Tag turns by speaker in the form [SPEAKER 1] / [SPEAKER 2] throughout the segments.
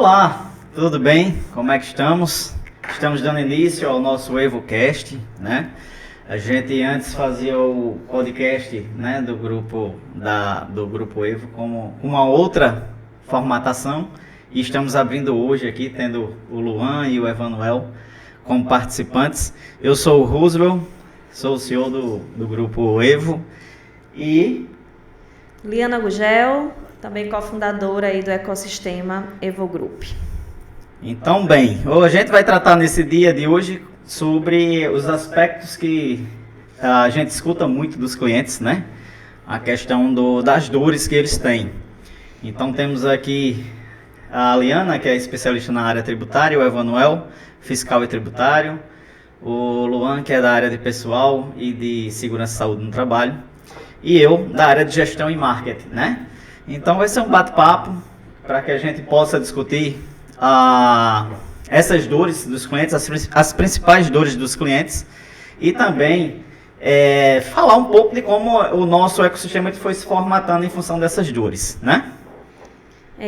[SPEAKER 1] Olá, tudo bem? Como é que estamos? Estamos dando início ao nosso EvoCast, né? A gente antes fazia o podcast, né, do grupo Evo como uma outra formatação e estamos abrindo hoje aqui, tendo o Luan e o Evanuel como participantes. Eu sou o Roosevelt, sou o CEO do grupo Evo e...
[SPEAKER 2] Liana Gugel, também cofundadora aí do ecossistema Evo Group.
[SPEAKER 1] Então, bem, a gente vai tratar nesse dia de hoje sobre os aspectos que a gente escuta muito dos clientes, né? A questão das dores que eles têm. Então, temos aqui a Liana, que é especialista na área tributária, o Evanuel, fiscal e tributário, o Luan, que é da área de pessoal e de segurança e saúde no trabalho, e eu, da área de gestão e marketing, né? Então, vai ser um bate-papo para que a gente possa discutir essas dores dos clientes, as principais dores dos clientes, e também falar um pouco de como o nosso ecossistema foi se formatando em função dessas dores, né?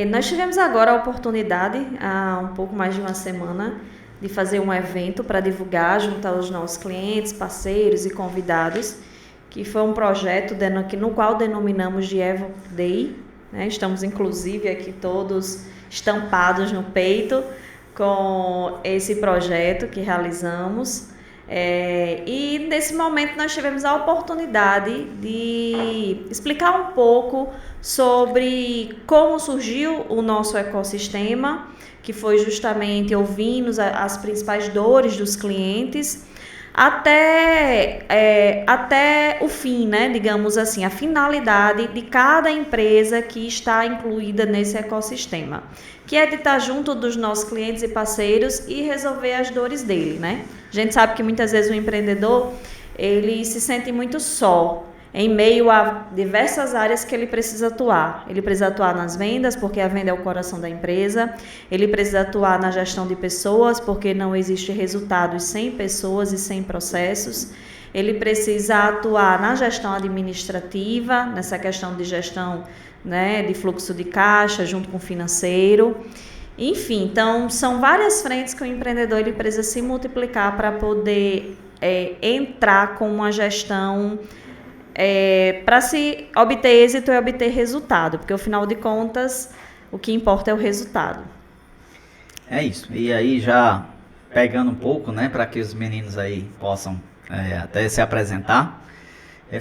[SPEAKER 2] Nós tivemos agora a oportunidade, há um pouco mais de uma semana, de fazer um evento para divulgar junto aos nossos clientes, parceiros e convidados, que foi um projeto no qual denominamos de Evo Day, né? Estamos inclusive aqui todos estampados no peito com esse projeto que realizamos. E nesse momento nós tivemos a oportunidade de explicar um pouco sobre como surgiu o nosso ecossistema, que foi justamente ouvindo as principais dores dos clientes, até o fim, né? Digamos assim, a finalidade de cada empresa que está incluída nesse ecossistema, que é de estar junto dos nossos clientes e parceiros e resolver as dores dele, né? A gente sabe que muitas vezes o empreendedor, ele se sente muito só, em meio a diversas áreas que ele precisa atuar. Ele precisa atuar nas vendas, porque a venda é o coração da empresa. Ele precisa atuar na gestão de pessoas, porque não existe resultados sem pessoas e sem processos. Ele precisa atuar na gestão administrativa, nessa questão de gestão, né, de fluxo de caixa, junto com o financeiro. Enfim, então, são várias frentes que o empreendedor ele precisa se multiplicar para poder entrar com uma gestão para se obter êxito e obter resultado, porque, afinal de contas, o que importa é o resultado.
[SPEAKER 1] É isso. E aí, já pegando um pouco, né, para que os meninos aí possam até se apresentar,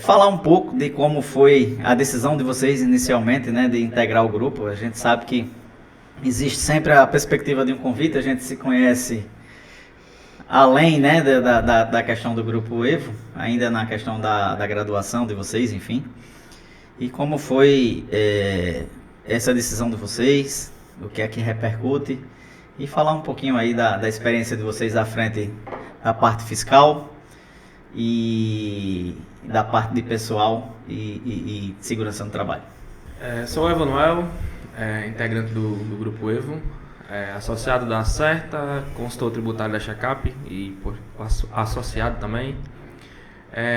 [SPEAKER 1] falar um pouco de como foi a decisão de vocês inicialmente, né, de integrar o grupo. A gente sabe que existe sempre a perspectiva de um convite, a gente se conhece além, né, da questão do Grupo Evo, ainda na questão da graduação de vocês, enfim. E como foi essa decisão de vocês, o que é que repercute, e falar um pouquinho aí da experiência de vocês à frente da parte fiscal e da parte de pessoal e segurança no trabalho.
[SPEAKER 3] Sou o Evanuel, integrante do Grupo Evo, associado da Acerta, consultor tributário da Checkup e associado também.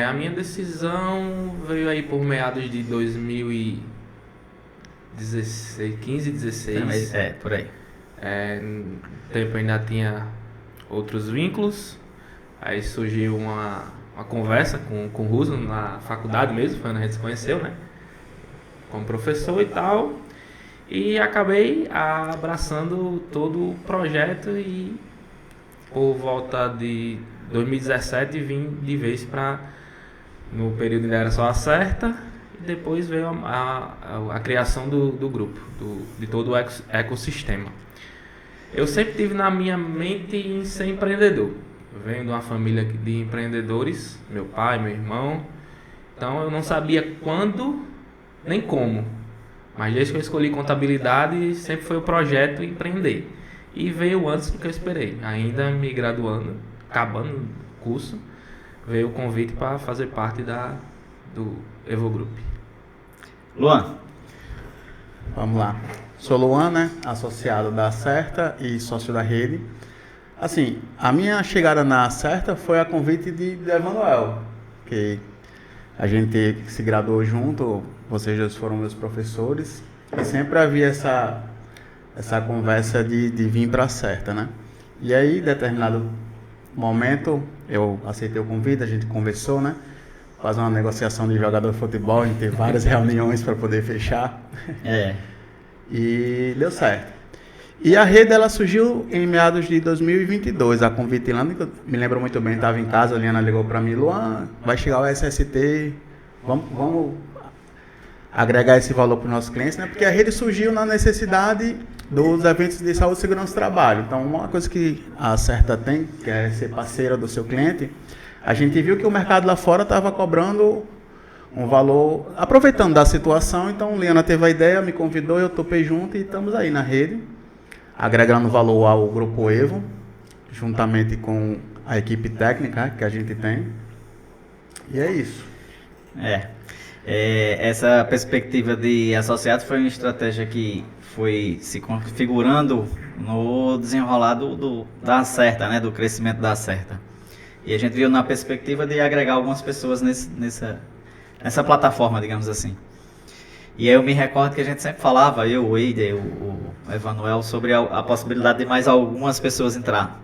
[SPEAKER 3] A minha decisão veio aí por meados de 2015, 16.
[SPEAKER 1] Por aí.
[SPEAKER 3] No tempo ainda tinha outros vínculos, aí surgiu uma conversa com o Russo na faculdade mesmo, foi onde a gente se conheceu, né? Como professor e tal. E acabei abraçando todo o projeto e por volta de 2017 vim de vez no período ainda era só a Certa, e depois veio a criação do grupo, de todo o ecossistema. Eu sempre tive na minha mente em ser empreendedor. Eu venho de uma família de empreendedores, meu pai, meu irmão, então eu não sabia quando nem como. Mas desde que eu escolhi contabilidade, sempre foi o projeto empreender. E veio antes do que eu esperei. Ainda me graduando, acabando o curso, veio o convite para fazer parte do Evo Group.
[SPEAKER 1] Luan.
[SPEAKER 4] Vamos lá. Sou Luan, né? Associado da Acerta e sócio da rede. Assim, a minha chegada na Acerta foi a convite de Evanuel, que a gente se graduou junto, vocês dois foram meus professores, e sempre havia essa conversa de vir para a Certa, né? E aí, em determinado momento, eu aceitei o convite, a gente conversou, né? Fazer uma negociação de jogador de futebol, a gente teve várias reuniões para poder fechar. E deu certo. E a rede, ela surgiu em meados de 2022, a convite lá, me lembro muito bem, estava em casa, a Liana ligou para mim, Luan, vai chegar o SST, vamos agregar esse valor para os nossos clientes, né? Porque a rede surgiu na necessidade dos eventos de saúde, segurança e trabalho. Então, uma coisa que a Certa tem, que é ser parceira do seu cliente, a gente viu que o mercado lá fora estava cobrando um valor, aproveitando da situação, então Liana teve a ideia, me convidou, eu topei junto e estamos aí na rede, agregando valor ao Grupo Evo, juntamente com a equipe técnica que a gente tem. E é isso.
[SPEAKER 1] Essa perspectiva de associados foi uma estratégia que foi se configurando no desenrolar da Certa, né, do crescimento da Certa. E a gente viu na perspectiva de agregar algumas pessoas nessa plataforma, digamos assim. E aí eu me recordo que a gente sempre falava, eu, o Eider, o Emanuel, sobre a possibilidade de mais algumas pessoas entrar.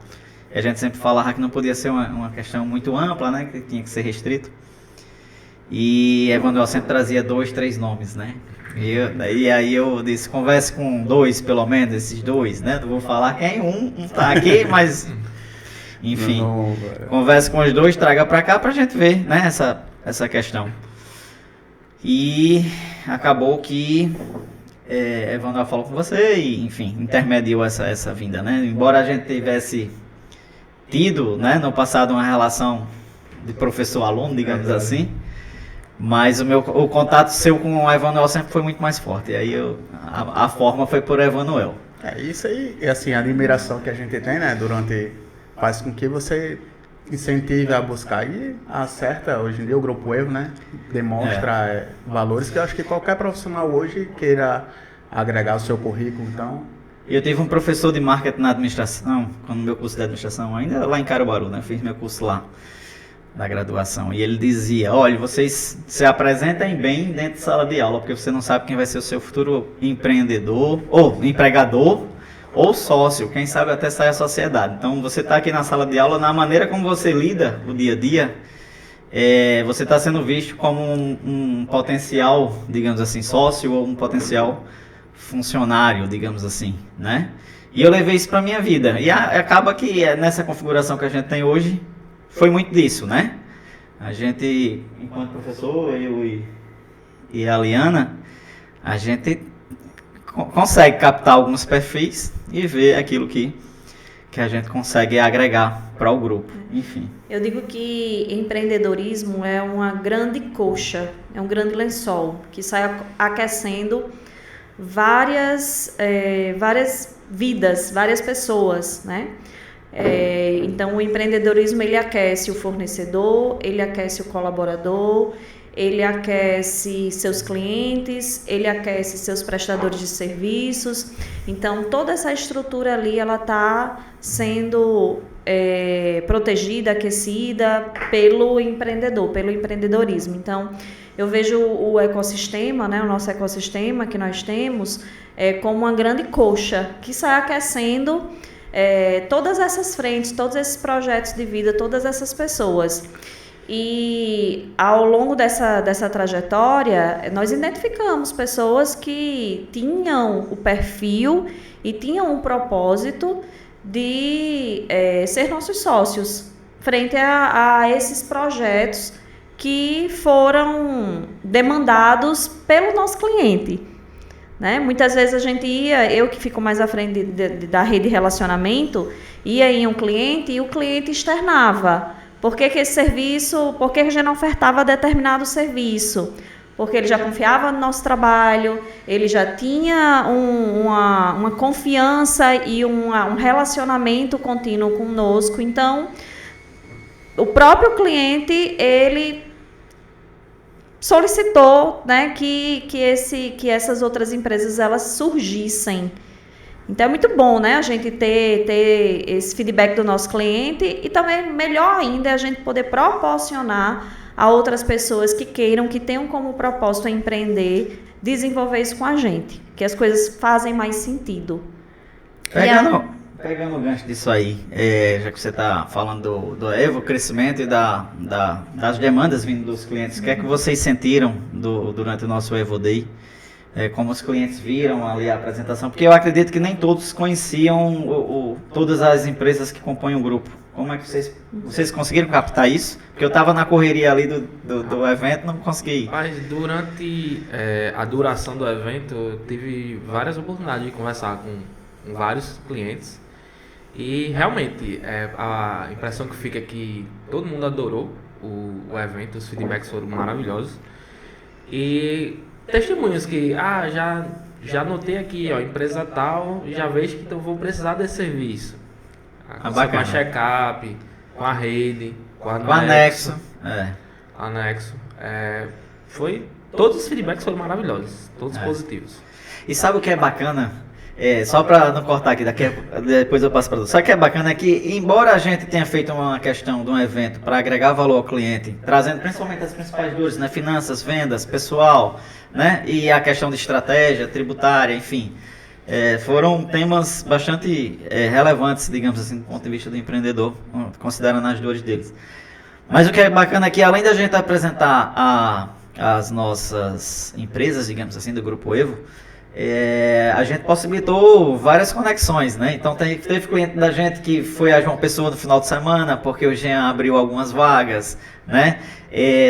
[SPEAKER 1] E a gente sempre falava que não podia ser uma questão muito ampla, né, que tinha que ser restrito. E Emanuel sempre trazia 2, 3 nomes, né? E aí eu disse, converse com 2 pelo menos, esses 2, né? Não vou falar quem, um tá aqui, mas... Enfim, converse com os 2, traga pra cá pra gente ver, né, essa questão. E acabou que Emanuel falou com você e, enfim, intermediou essa vinda, né? Embora a gente tivesse tido, né, no passado uma relação de professor-aluno, digamos assim, mas o contato seu com o Emanuel sempre foi muito mais forte. E aí a forma foi por Emanuel.
[SPEAKER 4] Isso aí, assim, a admiração que a gente tem, né, faz com que você incentive a buscar. E a Certa, hoje em dia, o Grupo Evo, né, demonstra valores que eu acho que qualquer profissional hoje queira agregar ao seu currículo. Então,
[SPEAKER 1] eu tive um professor de marketing na administração, quando meu curso de administração, ainda lá em Caruaru, né, fiz meu curso lá, da graduação, e ele dizia, olha, vocês se apresentem bem dentro de sala de aula, porque você não sabe quem vai ser o seu futuro empreendedor, ou empregador, ou sócio, quem sabe até sair a sociedade. Então, você está aqui na sala de aula, na maneira como você lida o dia a dia, você está sendo visto como um potencial, digamos assim, sócio, ou um potencial funcionário, digamos assim, né? E eu levei isso para minha vida, e acaba que nessa configuração que a gente tem hoje, foi muito disso, né? A gente, enquanto professor, eu e a Liana, a gente consegue captar alguns perfis e ver aquilo que a gente consegue agregar para o grupo, enfim.
[SPEAKER 2] Eu digo que empreendedorismo é uma grande coxa, é um grande lençol que sai aquecendo várias vidas, várias pessoas, né? Então o empreendedorismo ele aquece o fornecedor, ele aquece o colaborador, ele aquece seus clientes, ele aquece seus prestadores de serviços. Então toda essa estrutura ali ela está sendo protegida, aquecida pelo empreendedor, pelo empreendedorismo. Então eu vejo o ecossistema, né, o nosso ecossistema que nós temos como uma grande coxa que sai aquecendo todas essas frentes, todos esses projetos de vida, todas essas pessoas. E ao longo dessa trajetória, nós identificamos pessoas que tinham o perfil e tinham um propósito de ser nossos sócios frente a esses projetos que foram demandados pelo nosso cliente. Né? Muitas vezes a gente eu que fico mais à frente da rede de relacionamento, ia em um cliente e o cliente externava. Por que esse serviço, por que a gente não ofertava determinado serviço? Porque ele já confiava no nosso trabalho, ele já tinha uma confiança e um relacionamento contínuo conosco. Então, o próprio cliente, ele solicitou, né, que essas outras empresas elas surgissem. Então é muito bom, né, a gente ter esse feedback do nosso cliente e também melhor ainda a gente poder proporcionar a outras pessoas que queiram, que tenham como propósito empreender, desenvolver isso com a gente, que as coisas fazem mais sentido.
[SPEAKER 1] Pegando o gancho disso aí, já que você está falando do Evo, crescimento e das demandas vindo dos clientes, o que é que vocês sentiram durante o nosso Evo Day? Como os clientes viram ali a apresentação? Porque eu acredito que nem todos conheciam todas as empresas que compõem o grupo. Como é que vocês conseguiram captar isso? Porque eu estava na correria ali do evento, não consegui.
[SPEAKER 3] Mas durante a duração do evento, eu tive várias oportunidades de conversar com vários clientes. E realmente, a impressão que fica é que todo mundo adorou o evento, os feedbacks foram maravilhosos. E testemunhos que, já notei aqui, ó, empresa tal, já vejo que eu vou precisar desse serviço. Com a check-up, com a rede, com a
[SPEAKER 1] anexo.
[SPEAKER 3] Anexo. Todos os feedbacks foram maravilhosos, todos positivos.
[SPEAKER 1] E sabe o que é bacana? Só para não cortar aqui, depois eu passo para você. Só que é bacana que, embora a gente tenha feito uma questão de um evento para agregar valor ao cliente, trazendo principalmente as principais dores, né? Finanças, vendas, pessoal, né? E a questão de estratégia, tributária, enfim. Foram temas bastante relevantes, digamos assim, do ponto de vista do empreendedor, considerando as dores deles. Mas o que é bacana é que, além da gente apresentar as nossas empresas, digamos assim, do Grupo Evo, a gente possibilitou várias conexões, né? Então teve cliente da gente que foi a João Pessoa no final de semana, porque o Jean abriu algumas vagas, né?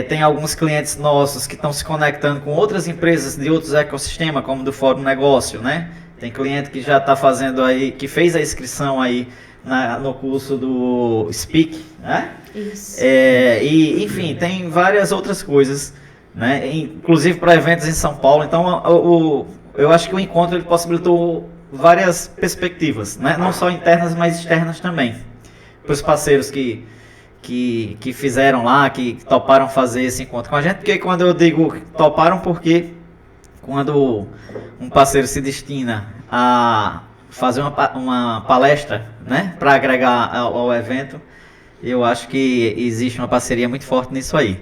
[SPEAKER 1] Tem alguns clientes nossos que estão se conectando com outras empresas de outros ecossistemas, como do Fórum Negócio, né? Tem cliente que já está fazendo aí, que fez a inscrição aí no curso do Speak, né?
[SPEAKER 2] Isso.
[SPEAKER 1] E enfim, tem várias outras coisas, né? Inclusive para eventos em São Paulo. Então eu acho que o encontro ele possibilitou várias perspectivas, né? Não só internas, mas externas também. Para os parceiros que fizeram lá, que toparam fazer esse encontro com a gente. Porque quando eu digo toparam, porque quando um parceiro se destina a fazer uma palestra, né? Para agregar ao evento, eu acho que existe uma parceria muito forte nisso aí.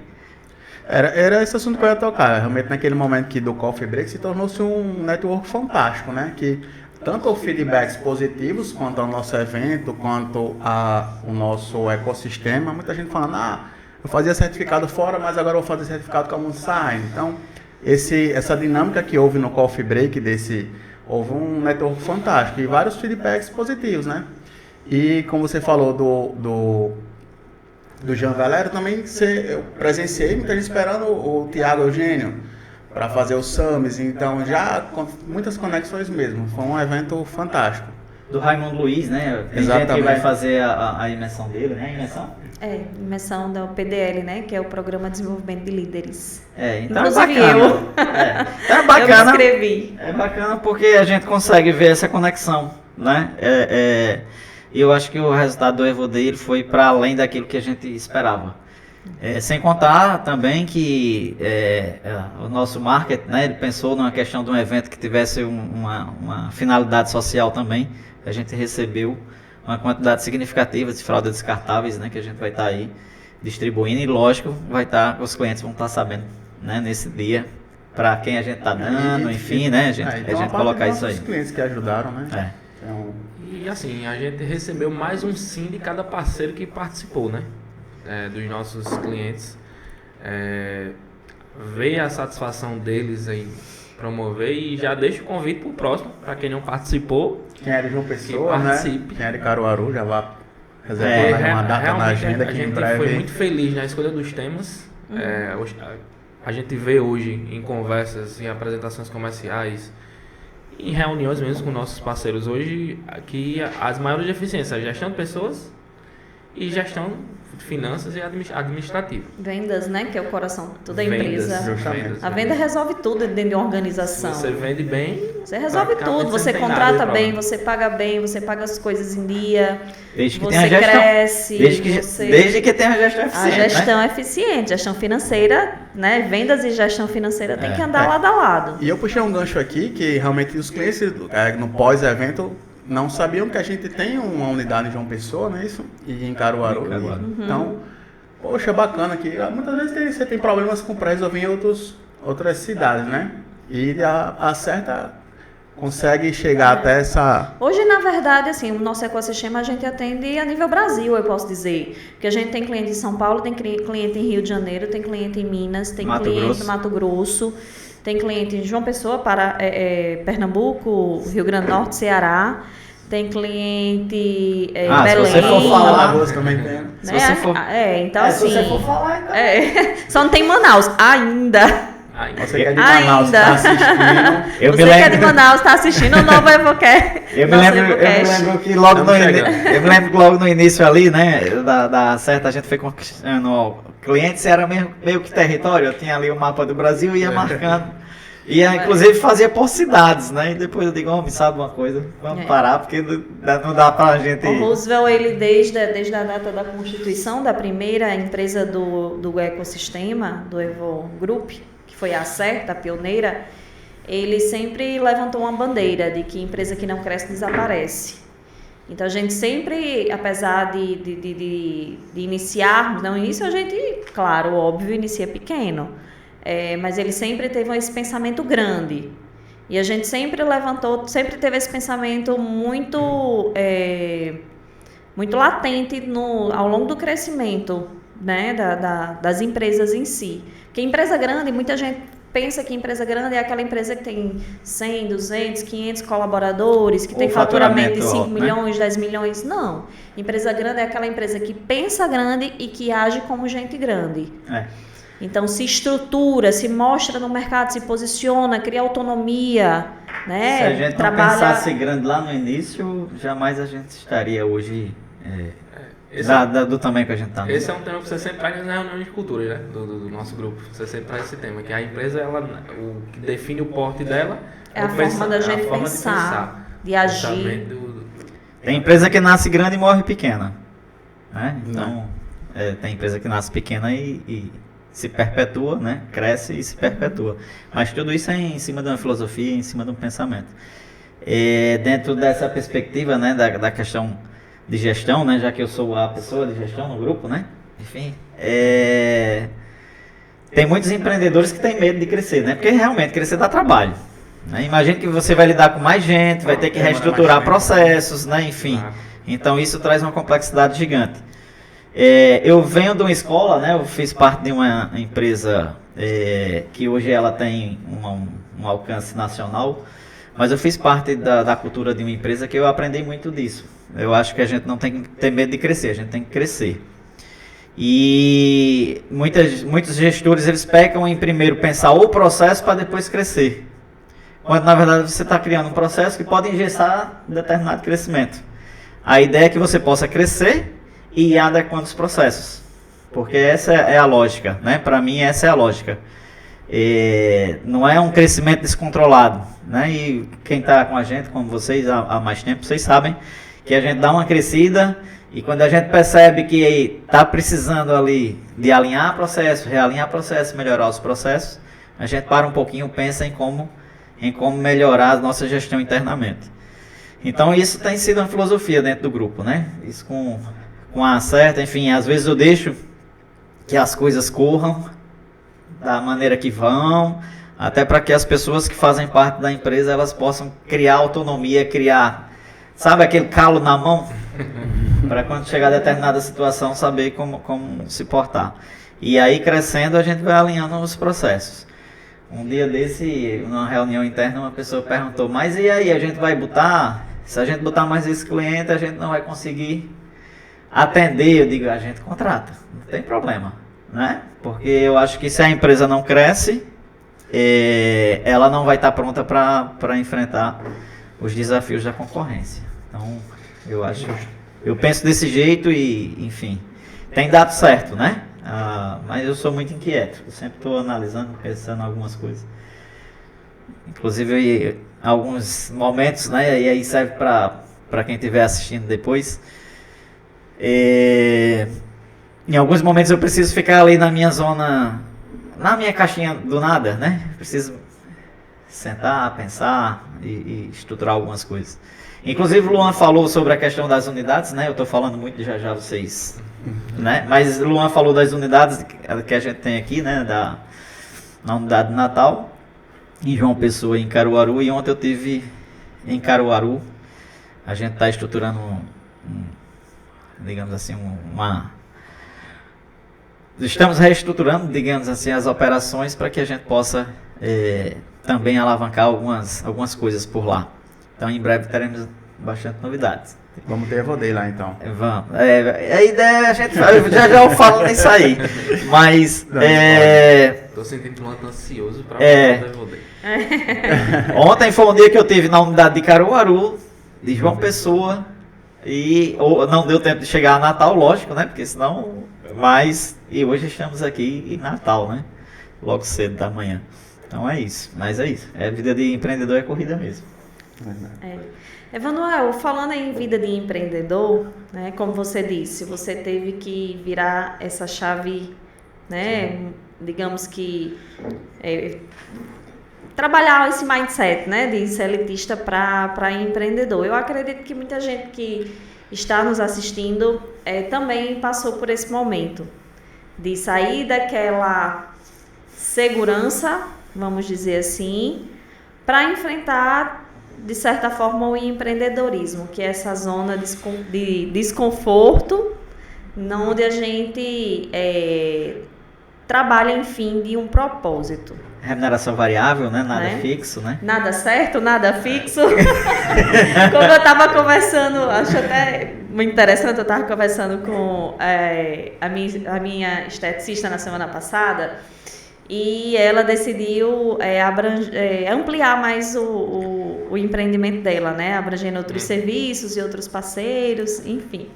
[SPEAKER 4] Era esse assunto que eu ia tocar. Realmente naquele momento que do Coffee Break se tornou-se um network fantástico, né? Que tanto feedbacks positivos quanto ao nosso evento, quanto ao nosso ecossistema, muita gente falando, eu fazia certificado fora, mas agora eu vou fazer certificado com a Moonsign. Então, essa dinâmica que houve no Coffee Break, houve um network fantástico e vários feedbacks positivos, né? E como você falou do Jean Valério, também eu presenciei muita gente esperando o Tiago Eugênio para fazer os SAMs, então já com muitas conexões mesmo, foi um evento fantástico.
[SPEAKER 1] Do Raimundo Luiz, né? Tem
[SPEAKER 4] Exatamente.
[SPEAKER 1] gente que vai fazer a imersão dele, né?
[SPEAKER 2] Imersão do PDL, né? Que é o Programa de Desenvolvimento de Líderes.
[SPEAKER 1] Então
[SPEAKER 2] inclusive
[SPEAKER 1] é bacana.
[SPEAKER 2] eu.
[SPEAKER 1] É bacana.
[SPEAKER 2] Eu escrevi.
[SPEAKER 1] É bacana porque a gente consegue ver essa conexão, né? E eu acho que o resultado do Evo Day foi para além daquilo que a gente esperava. Sem contar também que o nosso market, né, ele pensou numa questão de um evento que tivesse uma finalidade social também. A gente recebeu uma quantidade significativa de fraldas descartáveis, né, que a gente vai estar aí distribuindo. E lógico, os clientes vão estar sabendo, né, nesse dia para quem a gente está dando, enfim, né, a gente colocar isso aí.
[SPEAKER 4] Os clientes que ajudaram, né?
[SPEAKER 3] E assim, a gente recebeu mais um sim de cada parceiro que participou, né? Dos nossos clientes. Ver a satisfação deles em promover e já deixo o convite para o próximo, para quem não participou.
[SPEAKER 4] Quem é de João Pessoa, né? Quem é de Caruaru, já vá reservar uma data na agenda que em breve.
[SPEAKER 3] A gente foi muito feliz na escolha dos temas. A gente vê hoje em conversas, em apresentações comerciais, em reuniões mesmo com nossos parceiros hoje, que as maiores deficiências, a gestão de pessoas e gestão de finanças e administrativa.
[SPEAKER 2] Vendas, né? Que é o coração de toda a
[SPEAKER 3] Vendas,
[SPEAKER 2] empresa.
[SPEAKER 3] Vendas,
[SPEAKER 2] a venda resolve tudo dentro de uma organização.
[SPEAKER 3] Se você vende bem,
[SPEAKER 2] você resolve tudo. Você contrata bem, você paga as coisas em dia.
[SPEAKER 1] Desde que
[SPEAKER 2] você
[SPEAKER 1] tenha a gestão,
[SPEAKER 2] cresce.
[SPEAKER 1] Desde que tenha a gestão eficiente.
[SPEAKER 2] A gestão eficiente, gestão financeira, né? Vendas e gestão financeira tem que andar lado a lado.
[SPEAKER 4] E eu puxei um gancho aqui que realmente os clientes no pós-evento não sabiam que a gente tem uma unidade em João Pessoa, não é isso? E em Caruaru. Então, poxa, bacana que muitas vezes você tem problemas para resolver em outras cidades, né? E a Certa consegue chegar até essa...
[SPEAKER 2] Hoje, na verdade, assim, o nosso ecossistema a gente atende a nível Brasil, eu posso dizer. Porque a gente tem cliente em São Paulo, tem cliente em Rio de Janeiro, tem cliente em Minas, tem cliente em Mato Grosso, tem cliente em João Pessoa, Pernambuco, Rio Grande do Norte, Ceará. Tem cliente em Belém.
[SPEAKER 1] Se você for falar,
[SPEAKER 4] também tem.
[SPEAKER 2] Né?
[SPEAKER 1] Se você for...
[SPEAKER 2] Então assim...
[SPEAKER 1] Se você for falar, então...
[SPEAKER 2] Só não tem em Manaus, ainda.
[SPEAKER 4] Você que é de Manaus, tá assistindo.
[SPEAKER 2] Você que é de Manaus, tá assistindo o novo Evocast.
[SPEAKER 1] Eu me lembro que logo no início ali, né, da certa, a gente foi conquistando clientes, era meio que território, eu tinha ali o mapa do Brasil e ia marcando. E inclusive fazia por cidades, né? E depois eu digo, homem, sabe uma coisa? Vamos parar, porque não dá pra gente...
[SPEAKER 2] O Roosevelt, ele desde a data da constituição da primeira empresa do ecossistema, do Evo Group, que foi a Certa, a pioneira, ele sempre levantou uma bandeira de que empresa que não cresce desaparece. Então a gente sempre, apesar de iniciarmos, no início a gente, claro, óbvio, inicia pequeno. Mas ele sempre teve esse pensamento grande. E a gente sempre teve esse pensamento muito latente ao longo do crescimento, né, das empresas em si. Porque empresa grande, muita gente pensa que empresa grande é aquela empresa que tem 100, 200, 500 colaboradores, que tem faturamento de 5 milhões, 10 milhões. Não. Empresa grande é aquela empresa que pensa grande e que age como gente grande. Então, se estrutura, se mostra no mercado, se posiciona, cria autonomia, né?
[SPEAKER 1] Se a gente não pensasse grande lá no início, jamais a gente estaria hoje do tamanho que a gente está.
[SPEAKER 3] Esse é um tema que você sempre traz nas reuniões de cultura, né? Do nosso grupo. Você sempre traz esse tema, que a empresa, o que define o porte dela
[SPEAKER 2] é a forma da gente pensar, de agir.
[SPEAKER 1] Tem empresa que nasce grande e morre pequena, né? Então, tem empresa que nasce pequena e se perpetua, né? Cresce e se perpetua. Mas tudo isso é em cima de uma filosofia, em cima de um pensamento. Dentro dessa perspectiva, né, da questão de gestão, né, já que eu sou a pessoa de gestão no grupo, né? Enfim, tem muitos empreendedores que têm medo de crescer, né? Porque realmente crescer dá trabalho. Né? Imagina que você vai lidar com mais gente, vai ter que reestruturar processos, né? Enfim. Então isso traz uma complexidade gigante. Eu venho de uma escola, né? Eu fiz parte de uma empresa que hoje ela tem um alcance nacional, mas eu fiz parte da cultura de uma empresa que eu aprendi muito disso. Eu acho que a gente não tem que ter medo de crescer, a gente tem que crescer. E muitos gestores, eles pecam em primeiro pensar o processo para depois crescer. Quando na verdade você está criando um processo que pode engessar determinado crescimento. A ideia é que você possa crescer e ir adequando os processos, porque essa é a lógica, né? Para mim essa é a lógica. Não é um crescimento descontrolado, né? E quem está com a gente, como vocês há mais tempo, vocês sabem que a gente dá uma crescida e quando a gente percebe que está precisando ali de alinhar processo, realinhar processo, melhorar os processos, a gente para um pouquinho, pensa em como melhorar a nossa gestão internamente. Então isso tem sido uma filosofia dentro do grupo, né? Isso com a certa, enfim, às vezes eu deixo que as coisas corram da maneira que vão, até para que as pessoas que fazem parte da empresa, elas possam criar autonomia, criar, sabe, aquele calo na mão, para quando chegar a determinada situação, saber como se portar. E aí, crescendo, a gente vai alinhando os processos. Um dia desse, numa reunião interna, uma pessoa perguntou, mas e aí, a gente vai botar, se a gente botar mais esse cliente, a gente não vai conseguir atender. Eu digo, a gente contrata, não tem problema, né? Porque eu acho que se a empresa não cresce, ela não vai estar pronta para enfrentar os desafios da concorrência. Então, eu penso desse jeito e, enfim, tem dado certo, né? Mas eu sou muito inquieto, eu sempre estou analisando, pensando em algumas coisas. Inclusive, alguns momentos, né? E aí serve para quem estiver assistindo depois. Em alguns momentos eu preciso ficar ali na minha zona, na minha caixinha do nada, né? Preciso sentar, pensar e estruturar algumas coisas. Inclusive o Luan falou sobre a questão das unidades, né? Eu estou falando muito, já vocês, né? Mas o Luan falou das unidades que a gente tem aqui, né? Na unidade de Natal, em João Pessoa e em Caruaru. E ontem eu tive em Caruaru. A gente está estruturando, digamos assim, estamos reestruturando, digamos assim, as operações para que a gente possa também alavancar algumas coisas por lá. Então, em breve teremos bastante novidades.
[SPEAKER 4] Vamos ter Evo Day lá, então.
[SPEAKER 1] Vamos. A ideia a gente já eu falo nisso aí. Mas.
[SPEAKER 3] Tô sentindo um tanto ansioso para falar do Evo Day.
[SPEAKER 1] Ontem foi um dia que eu tive na unidade de Caruaru, de João Pessoa, e não deu tempo de chegar a Natal, lógico, né? Porque senão. E hoje estamos aqui em Natal, né? Logo cedo da manhã. Então é isso. Mas é isso. Vida de empreendedor é corrida mesmo.
[SPEAKER 2] Emanuel, falando em vida de empreendedor, né, como você disse, você teve que virar essa chave, né, digamos que trabalhar esse mindset, né, de ser elitista para empreendedor. Eu acredito que muita gente que está nos assistindo também passou por esse momento de sair daquela segurança, vamos dizer assim, para enfrentar de certa forma o empreendedorismo, que é essa zona de desconforto, onde a gente trabalha em fim de um propósito.
[SPEAKER 1] Remuneração variável, né? Nada fixo, né?
[SPEAKER 2] Nada certo, nada fixo. Como eu estava conversando, acho até muito interessante, eu estava conversando com a minha esteticista na semana passada, e ela decidiu ampliar mais o empreendimento dela, né? Abrangendo outros serviços e outros parceiros, enfim.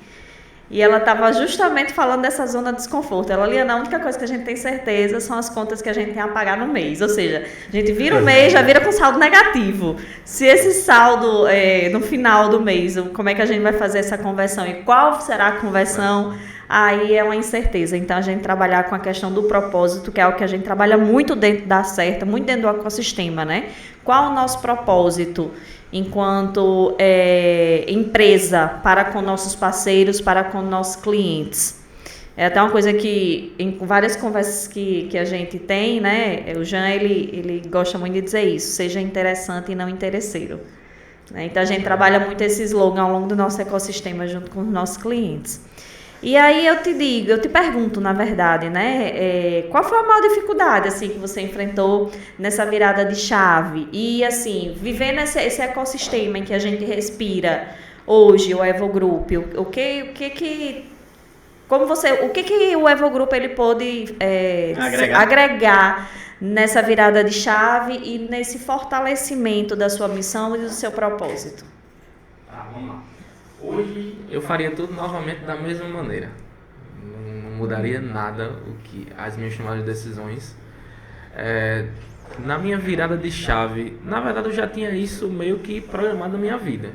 [SPEAKER 2] E ela estava justamente falando dessa zona de desconforto. Ela, Liana, a única coisa que a gente tem certeza são as contas que a gente tem a pagar no mês. Ou seja, a gente vira o mês, já vira com saldo negativo. Se esse saldo, no final do mês, como é que a gente vai fazer essa conversão? E qual será a conversão? Aí é uma incerteza. Então, a gente trabalhar com a questão do propósito, que é algo que a gente trabalha muito dentro da Acerta, muito dentro do ecossistema, né? Qual o nosso propósito enquanto empresa para com nossos parceiros, para com nossos clientes? É até uma coisa que, em várias conversas que a gente tem, né? O Jean, ele gosta muito de dizer isso, seja interessante e não interesseiro. Então, a gente trabalha muito esse slogan ao longo do nosso ecossistema junto com os nossos clientes. E aí eu te pergunto, na verdade, né, qual foi a maior dificuldade, assim, que você enfrentou nessa virada de chave? E, assim, vivendo esse ecossistema em que a gente respira hoje, o Evo Group, o que o Evo Group ele pôde agregar nessa virada de chave e nesse fortalecimento da sua missão e do seu propósito?
[SPEAKER 3] Vamos lá. Hoje eu faria tudo novamente da mesma maneira. Não mudaria nada as minhas tomadas de decisões. Na minha virada de chave, na verdade eu já tinha isso meio que programado na minha vida.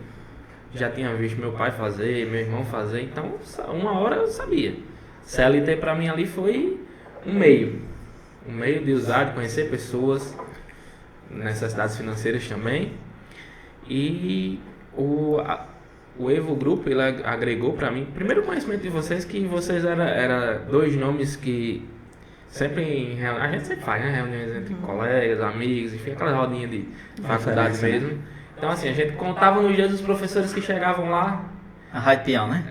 [SPEAKER 3] Já tinha visto meu pai fazer, meu irmão fazer, então uma hora eu sabia. CLT para mim ali foi um meio de usar, de conhecer pessoas, necessidades financeiras também. E o Evo Group, ele agregou para mim, primeiro conhecimento de vocês, que vocês eram dois nomes que sempre a gente sempre faz, né? Reuniões entre colegas, amigos, enfim, aquelas rodinhas de faculdade mesmo. Então, assim, a gente contava nos dias dos professores que chegavam lá.
[SPEAKER 1] A Rádio Peão, né?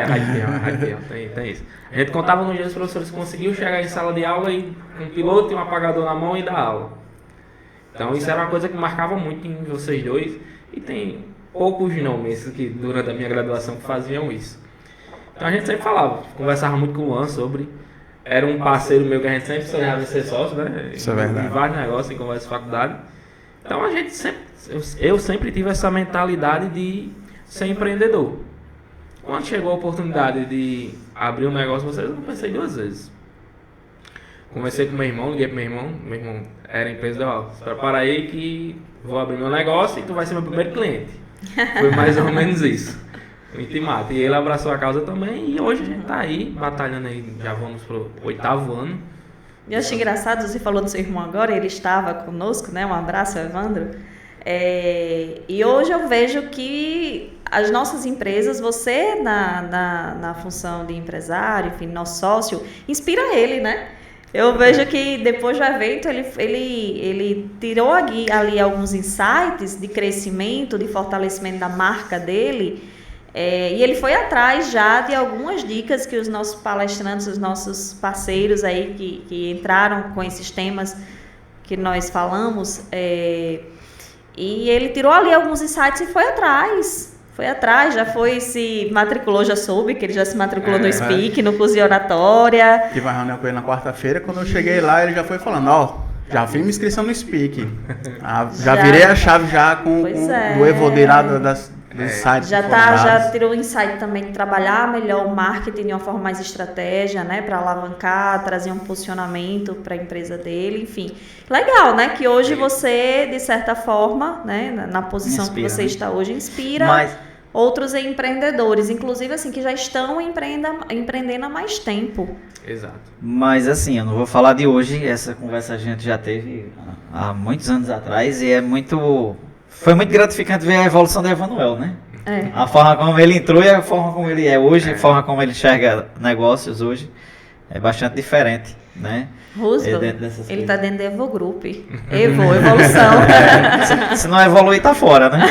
[SPEAKER 3] Rádio Peão, tem isso. A gente contava nos dias dos professores que conseguiam chegar em sala de aula e com um piloto e um apagador na mão e dar aula. Então, isso era uma coisa que marcava muito em vocês dois. E tem poucos nomes que durante a minha graduação que faziam isso. Então a gente sempre falava, conversava muito com o Luan sobre, era um parceiro meu que a gente sempre sonhava em ser sócio, né?
[SPEAKER 4] Isso é verdade.
[SPEAKER 3] Em vários negócios, em conversa de faculdade. Então a gente eu sempre tive essa mentalidade de ser empreendedor. Quando chegou a oportunidade de abrir um negócio, eu não pensei duas vezes. Conversei com meu irmão, liguei pro meu irmão era empresa, se prepara aí que vou abrir meu negócio e tu vai ser meu primeiro cliente. Foi mais ou menos isso. Intimato. E ele abraçou a causa também. E hoje a gente tá aí, batalhando aí. Já vamos pro 8º ano.
[SPEAKER 2] E eu achei engraçado, você falou do seu irmão agora, ele estava conosco, né? Um abraço, Evandro. E hoje eu vejo que as nossas empresas, você na função de empresário, enfim, nosso sócio, inspira ele, né? Eu vejo que depois do evento ele tirou ali alguns insights de crescimento, de fortalecimento da marca dele, e ele foi atrás já de algumas dicas que os nossos palestrantes, os nossos parceiros aí que entraram com esses temas que nós falamos, e ele tirou ali alguns insights e foi atrás, já se matriculou, já soube que ele já se matriculou no Speak, no Curso de Oratória.
[SPEAKER 4] Tive uma reunião com ele na quarta-feira, quando eu cheguei lá, ele já foi falando, já fiz minha inscrição no Speak. Já virei a chave já do Evodei lá dos sites.
[SPEAKER 2] Já tirou o insight também de trabalhar melhor o marketing de uma forma mais estratégia, né? Para alavancar, trazer um posicionamento para a empresa dele, enfim. Legal, né? Que hoje você, de certa forma, né? Na posição que você está hoje, inspira outros empreendedores, inclusive assim, que já estão empreendendo há mais tempo.
[SPEAKER 3] Exato.
[SPEAKER 1] Mas assim, eu não vou falar de hoje, essa conversa a gente já teve há muitos anos atrás e foi muito gratificante ver a evolução do Emanuel, né? A forma como ele entrou e a forma como ele é hoje, a forma como ele enxerga negócios hoje, é bastante diferente, né?
[SPEAKER 2] Roosevelt, ele está dentro do Evogroup. Evolução.
[SPEAKER 1] Se não evoluir, tá fora, né?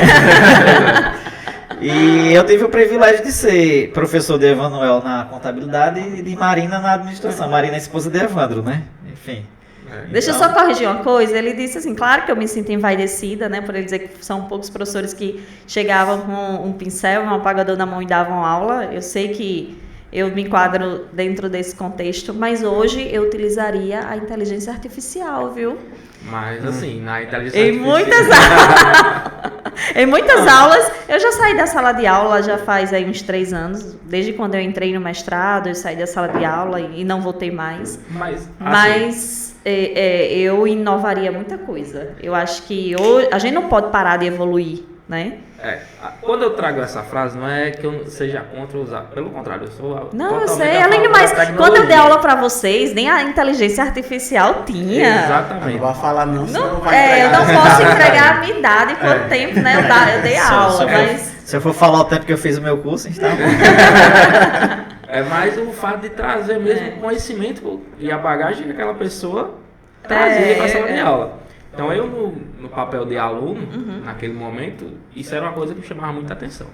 [SPEAKER 1] E eu tive o privilégio de ser professor de Emanuel na contabilidade e de Marina na administração. Marina é esposa de Evandro, né? Enfim.
[SPEAKER 2] Deixa eu só corrigir uma coisa. Ele disse assim, claro que eu me sinto envaidecida, né? Por ele dizer que são poucos professores que chegavam com um pincel, um apagador na mão e davam aula. Eu sei que eu me enquadro dentro desse contexto, mas hoje eu utilizaria a inteligência artificial, viu?
[SPEAKER 3] Mas assim, na inteligência
[SPEAKER 2] Em muitas aulas, eu já saí da sala de aula já faz aí uns 3 anos, desde quando eu entrei no mestrado, eu saí da sala de aula e não voltei mais. Mas eu inovaria muita coisa. Eu acho que hoje, a gente não pode parar de evoluir, né?
[SPEAKER 3] Quando eu trago essa frase, não é que eu seja contra usar, pelo contrário, eu sou
[SPEAKER 2] não, eu sei, além de mais, quando eu dei aula pra vocês, nem a inteligência artificial tinha.
[SPEAKER 3] Exatamente.
[SPEAKER 4] Não vai falar não, senão não vai entregar.
[SPEAKER 2] Eu não posso entregar a minha idade, quanto tempo, né, eu dei aula, mas...
[SPEAKER 1] Se eu for falar o tempo que eu fiz o meu curso, então...
[SPEAKER 3] É mais o fato de trazer mesmo o conhecimento e a bagagem que aquela pessoa trazia para a sala de aula. Então eu, no papel de aluno, naquele momento, isso era uma coisa que me chamava muita atenção.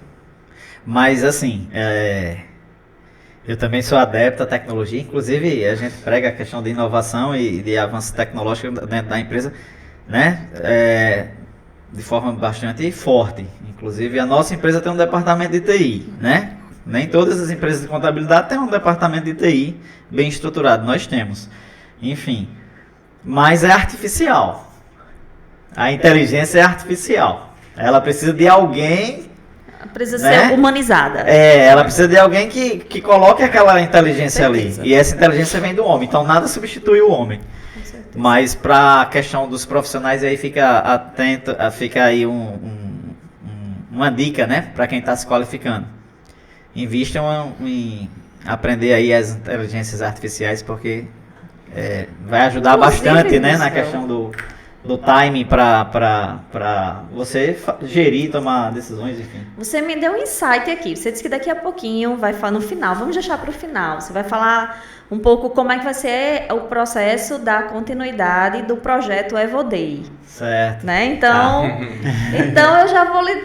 [SPEAKER 1] Mas assim, eu também sou adepto à tecnologia, inclusive a gente prega a questão de inovação e de avanço tecnológico dentro da empresa, né? De forma bastante forte. Inclusive a nossa empresa tem um departamento de TI, né? Nem todas as empresas de contabilidade têm um departamento de TI bem estruturado, nós temos. Enfim, mas é artificial. A inteligência é artificial. Ela precisa de alguém...
[SPEAKER 2] Precisa ser humanizada.
[SPEAKER 1] Ela precisa de alguém que coloque aquela inteligência ali. E essa inteligência vem do homem. Então nada substitui o homem. Mas para a questão dos profissionais, aí fica atento, fica aí uma dica, né? Para quem está se qualificando. Invistam em aprender aí as inteligências artificiais, porque vai ajudar bastante, né? Na questão do timing para você gerir, tomar decisões, enfim.
[SPEAKER 2] Você me deu um insight aqui. Você disse que daqui a pouquinho vai falar no final. Vamos deixar para o final. Você vai falar um pouco como é que vai ser o processo da continuidade do projeto Evodei.
[SPEAKER 1] Certo.
[SPEAKER 2] Né? Então eu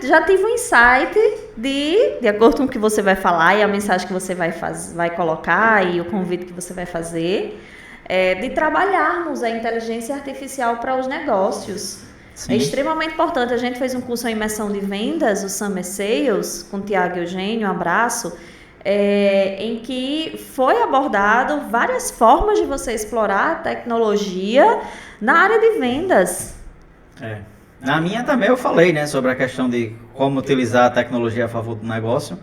[SPEAKER 2] já tive um insight de acordo com o que você vai falar e a mensagem que você vai colocar e o convite que você vai fazer. De trabalharmos a inteligência artificial para os negócios. Sim. É extremamente importante. A gente fez um curso em imersão de vendas, o Summer Sales, com o Tiago e Eugênio, um abraço, em que foi abordado várias formas de você explorar a tecnologia na área de vendas.
[SPEAKER 1] Na minha também eu falei, né, sobre a questão de como utilizar a tecnologia a favor do negócio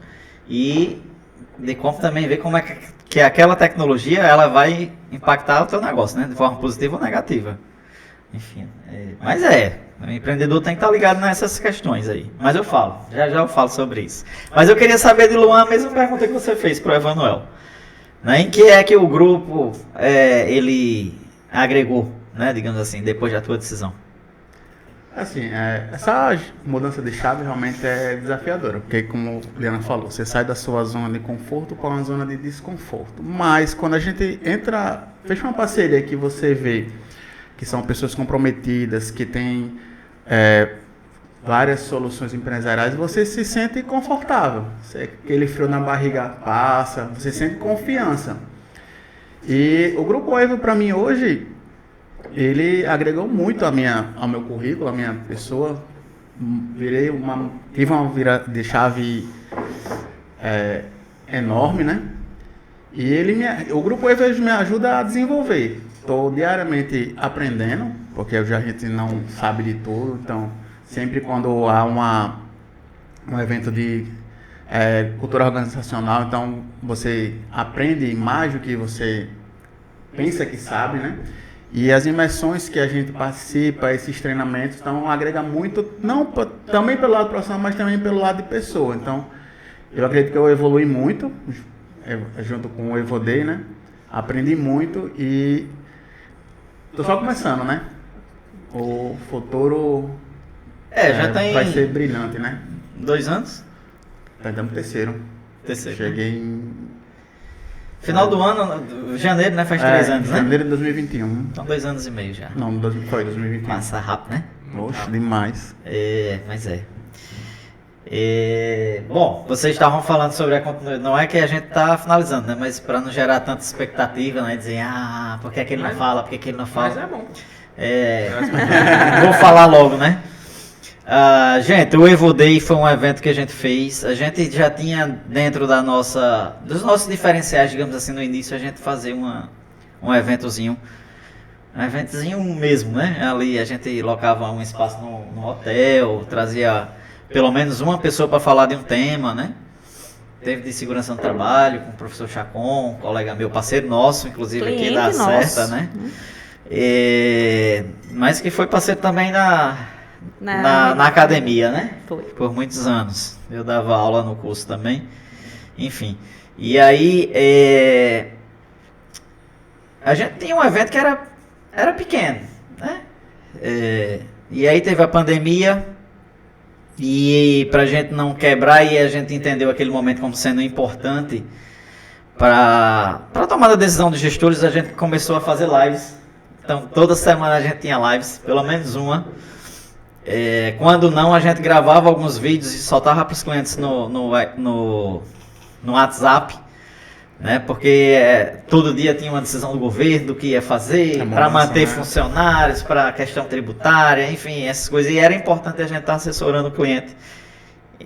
[SPEAKER 1] e de como também ver como é que aquela tecnologia ela vai impactar o teu negócio, né? De forma positiva ou negativa. Enfim, mas o empreendedor tem que estar ligado nessas questões aí. Mas eu falo, já eu falo sobre isso. Mas eu queria saber de Luan a mesma pergunta que você fez para o Emanuel. Né? Em que é que o grupo, ele agregou, né? Digamos assim, depois da tua decisão?
[SPEAKER 4] Assim, essa mudança de chave realmente é desafiadora, porque como a Liana falou, você sai da sua zona de conforto para uma zona de desconforto. Mas quando a gente fecha uma parceria que você vê que são pessoas comprometidas, que têm várias soluções empresariais, você se sente confortável. Aquele frio na barriga passa, você sente confiança. E o Grupo Evo, para mim, hoje, ele agregou muito ao meu currículo, à minha pessoa. Tive uma virada de chave enorme, né? E o Grupo Evo me ajuda a desenvolver. Estou diariamente aprendendo, porque a gente não sabe de tudo, então sempre quando há um evento de cultura organizacional, então você aprende mais do que você pensa que sabe, né? E as imersões que a gente participa, esses treinamentos, então agrega muito, também pelo lado profissional, mas também pelo lado de pessoa. Então, eu acredito que eu evolui muito, junto com o Evo Day, né? Aprendi muito e tô só começando, né? O futuro
[SPEAKER 1] já tem
[SPEAKER 4] vai ser brilhante, né?
[SPEAKER 1] 2 anos?
[SPEAKER 4] Tá dando terceiro. Cheguei em
[SPEAKER 1] final do ano, janeiro, né? Faz 3 anos, né?
[SPEAKER 4] Janeiro de 2021.
[SPEAKER 1] Então 2 anos e meio já.
[SPEAKER 4] Não, foi 2021.
[SPEAKER 1] Passa rápido, né?
[SPEAKER 4] Oxe, demais.
[SPEAKER 1] Mas bom, vocês estavam falando sobre não é que a gente tá finalizando, né? Mas para não gerar tanta expectativa, né? Dizer, por que ele não fala, por que ele não fala?
[SPEAKER 3] Mas é bom.
[SPEAKER 1] Vou falar logo, né? Gente, o Evo Day foi um evento que a gente fez. A gente já tinha dentro dos nossos diferenciais, digamos assim, no início, a gente fazer um eventozinho. Um eventozinho mesmo, né? Ali a gente locava um espaço no hotel, trazia pelo menos uma pessoa para falar de um tema, né? Teve de segurança no trabalho com o professor Chacon, um colega meu, parceiro nosso, inclusive
[SPEAKER 2] Cliente
[SPEAKER 1] aqui da
[SPEAKER 2] nosso,
[SPEAKER 1] Certa, né? Mas que foi parceiro também na academia, né?
[SPEAKER 2] Foi.
[SPEAKER 1] Por muitos anos. Eu dava aula no curso também. Enfim. E aí, a gente tinha um evento que era pequeno, né? E aí teve a pandemia. E pra gente não quebrar, e a gente entendeu aquele momento como sendo importante para a tomada de decisão dos gestores, a gente começou a fazer lives. Então, toda semana a gente tinha lives, pelo menos uma. Quando não, a gente gravava alguns vídeos e soltava para os clientes no WhatsApp, né? Porque todo dia tinha uma decisão do governo do que ia fazer, para manter funcionários, para a questão tributária, enfim, essas coisas. E era importante a gente estar assessorando o cliente.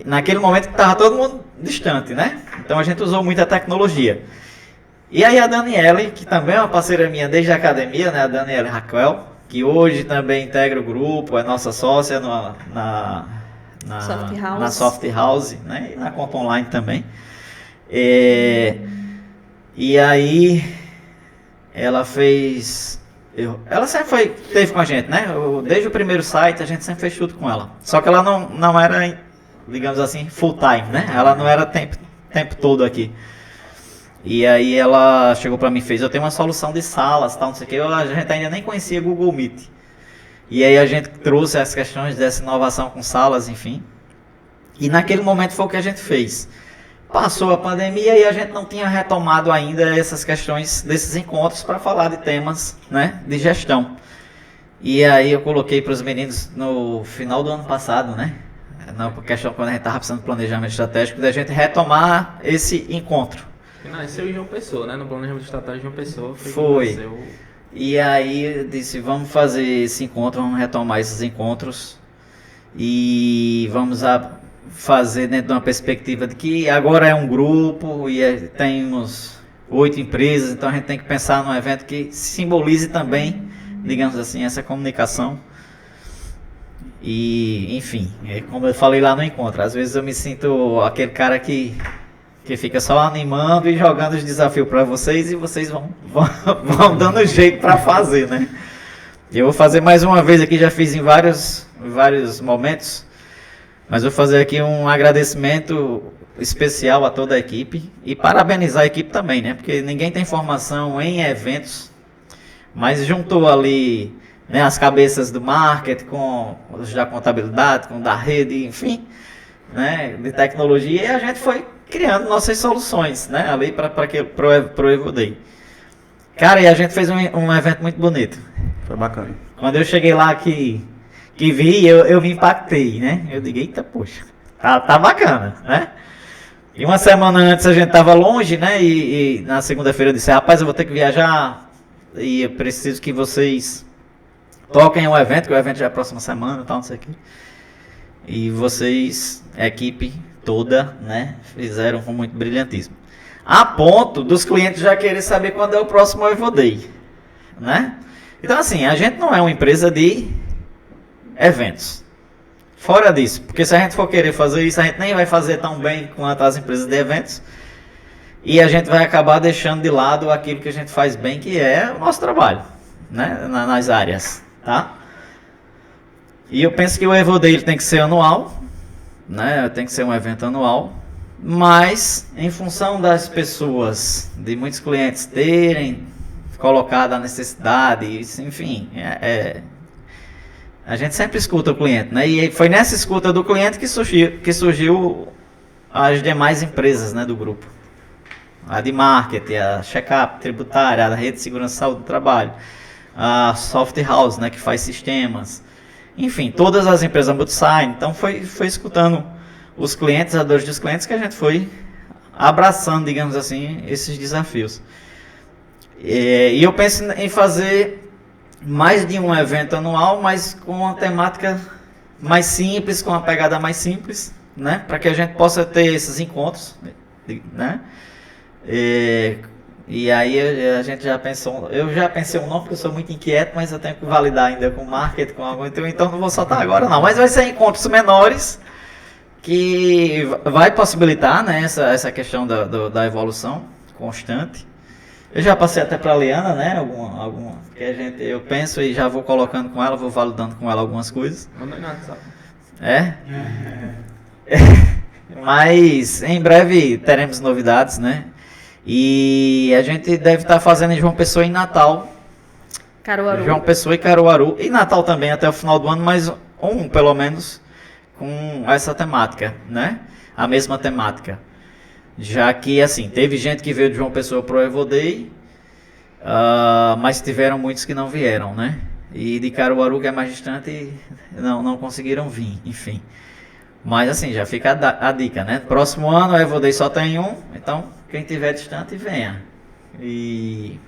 [SPEAKER 1] Naquele momento que estava todo mundo distante, né? Então a gente usou muita tecnologia. E aí a Daniele, que também é uma parceira minha desde a academia, né? A Daniele Raquel, que hoje também integra o grupo, é nossa sócia na Soft House, né? E na Conta Online também. E aí ela ela sempre teve com a gente, né? Desde o primeiro site a gente sempre fez tudo com ela. Só que ela não era, digamos assim, full time, né? Ela não era tempo todo aqui. E aí ela chegou para mim e fez, eu tenho uma solução de salas, tal, não sei o que, a gente ainda nem conhecia Google Meet. E aí a gente trouxe as questões dessa inovação com salas, enfim. E naquele momento foi o que a gente fez. Passou a pandemia e a gente não tinha retomado ainda essas questões desses encontros para falar de temas, né, de gestão. E aí eu coloquei para os meninos no final do ano passado, né, na questão quando a gente estava precisando de planejamento estratégico, da gente retomar esse encontro.
[SPEAKER 3] Nasceu em João Pessoa, né? No planejamento estratégico de João Pessoa.
[SPEAKER 1] Foi. E aí eu disse, vamos fazer esse encontro, vamos retomar esses encontros e vamos fazer dentro de uma perspectiva de que agora é um grupo e temos 8 empresas, então a gente tem que pensar num evento que simbolize também, digamos assim, essa comunicação. E, enfim, como eu falei lá no encontro, às vezes eu me sinto aquele cara que fica só animando e jogando os desafios para vocês e vocês vão dando jeito para fazer, né? Eu vou fazer mais uma vez aqui, já fiz em vários momentos, mas vou fazer aqui um agradecimento especial a toda a equipe e parabenizar a equipe também, né? Porque ninguém tem formação em eventos, mas juntou ali né, as cabeçs do marketing, com os da contabilidade, com o da rede, enfim, né, de tecnologia, e a gente foi criando nossas soluções, né, ali para o Evo Day. Cara, e a gente fez um evento muito bonito.
[SPEAKER 4] Foi bacana.
[SPEAKER 1] Quando eu cheguei lá que vi, eu me impactei, né? Eu digo, eita, poxa, tá bacana, né? E uma semana antes a gente tava longe, né? E na segunda-feira eu disse, rapaz, eu vou ter que viajar e eu preciso que vocês toquem o evento, que o evento já é a próxima semana e tal, não sei o quê. E vocês, a equipe toda, né? Fizeram com muito brilhantismo. A ponto dos clientes já querem saber quando é o próximo Evo Day, né? Então, assim, a gente não é uma empresa de eventos. Fora disso, porque se a gente for querer fazer isso, a gente nem vai fazer tão bem quanto as empresas de eventos. E a gente vai acabar deixando de lado aquilo que a gente faz bem, que é o nosso trabalho, né? Nas áreas, tá? E eu penso que o Evo Day tem que ser anual, né? Tem que ser um evento anual. Mas, em função das pessoas, de muitos clientes terem colocado a necessidade, enfim, a gente sempre escuta o cliente, né? E foi nessa escuta do cliente que surgiu as demais empresas, né, do grupo. A de marketing, a Checkup tributária, a rede de segurança e saúde do trabalho, a Soft House, né, que faz sistemas, enfim, todas as empresas Multisign. Então foi escutando os clientes, a dor dos clientes, que a gente foi abraçando, digamos assim, esses desafios. E eu penso em fazer mais de um evento anual, mas com uma temática mais simples, com uma pegada mais simples, né? Para que a gente possa ter esses encontros, né? E aí a gente já pensou, eu já pensei um nome, porque eu sou muito inquieto, mas eu tenho que validar ainda com marketing, com algo, então não vou soltar agora não. Mas vai ser encontros menores, que vai possibilitar, né, essa questão da evolução constante. Eu já passei até para a Liana, né, alguma que eu penso e já vou colocando com ela, vou validando com ela algumas coisas.
[SPEAKER 3] Manda aí no WhatsApp.
[SPEAKER 1] Mas em breve teremos novidades, né? E a gente deve estar fazendo em João Pessoa e Natal.
[SPEAKER 2] Caruaru.
[SPEAKER 1] João Pessoa e Caruaru. E Natal também até o final do ano, mas pelo menos com essa temática, né? A mesma temática. Já que, assim, teve gente que veio de João Pessoa pro Evo Day, mas tiveram muitos que não vieram, né? E de Caruaru, que é mais distante, não conseguiram vir, enfim. Mas, assim, já fica a dica, né? Próximo ano, o Evo Day só tem um, então quem tiver distante, venha. E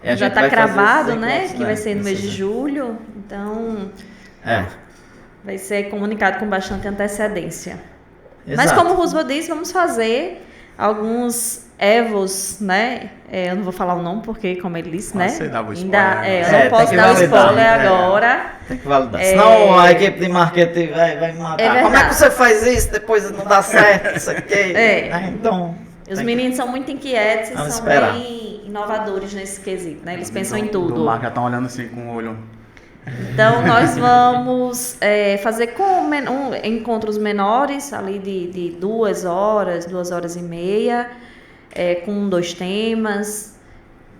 [SPEAKER 1] a
[SPEAKER 2] já
[SPEAKER 1] gente
[SPEAKER 2] está
[SPEAKER 1] vai
[SPEAKER 2] cravado,
[SPEAKER 1] fazer
[SPEAKER 2] né?
[SPEAKER 1] encontros,
[SPEAKER 2] Que vai ser no mês de julho, então vai ser comunicado com bastante antecedência. Mas como o Roosevelt disse, vamos fazer alguns Evos, né? Eu não vou falar o nome porque, como ele disse, né?
[SPEAKER 4] Você dava
[SPEAKER 2] Ainda,
[SPEAKER 4] spoiler,
[SPEAKER 2] eu não posso dar o spoiler agora.
[SPEAKER 1] Tem que validar. Senão a equipe de marketing vai me matar. Como é que você faz isso? Depois não dá certo, isso aqui. Então,
[SPEAKER 2] os meninos são muito inquietos e
[SPEAKER 1] Vamos
[SPEAKER 2] são
[SPEAKER 1] esperar.
[SPEAKER 2] bem inovadores nesse quesito, né? Eles pensam em
[SPEAKER 4] Do
[SPEAKER 2] tudo.
[SPEAKER 4] mar já estão olhando assim com o olho.
[SPEAKER 2] Então, nós vamos fazer encontros menores, ali de 2 horas, 2 horas e meia, com 2 temas,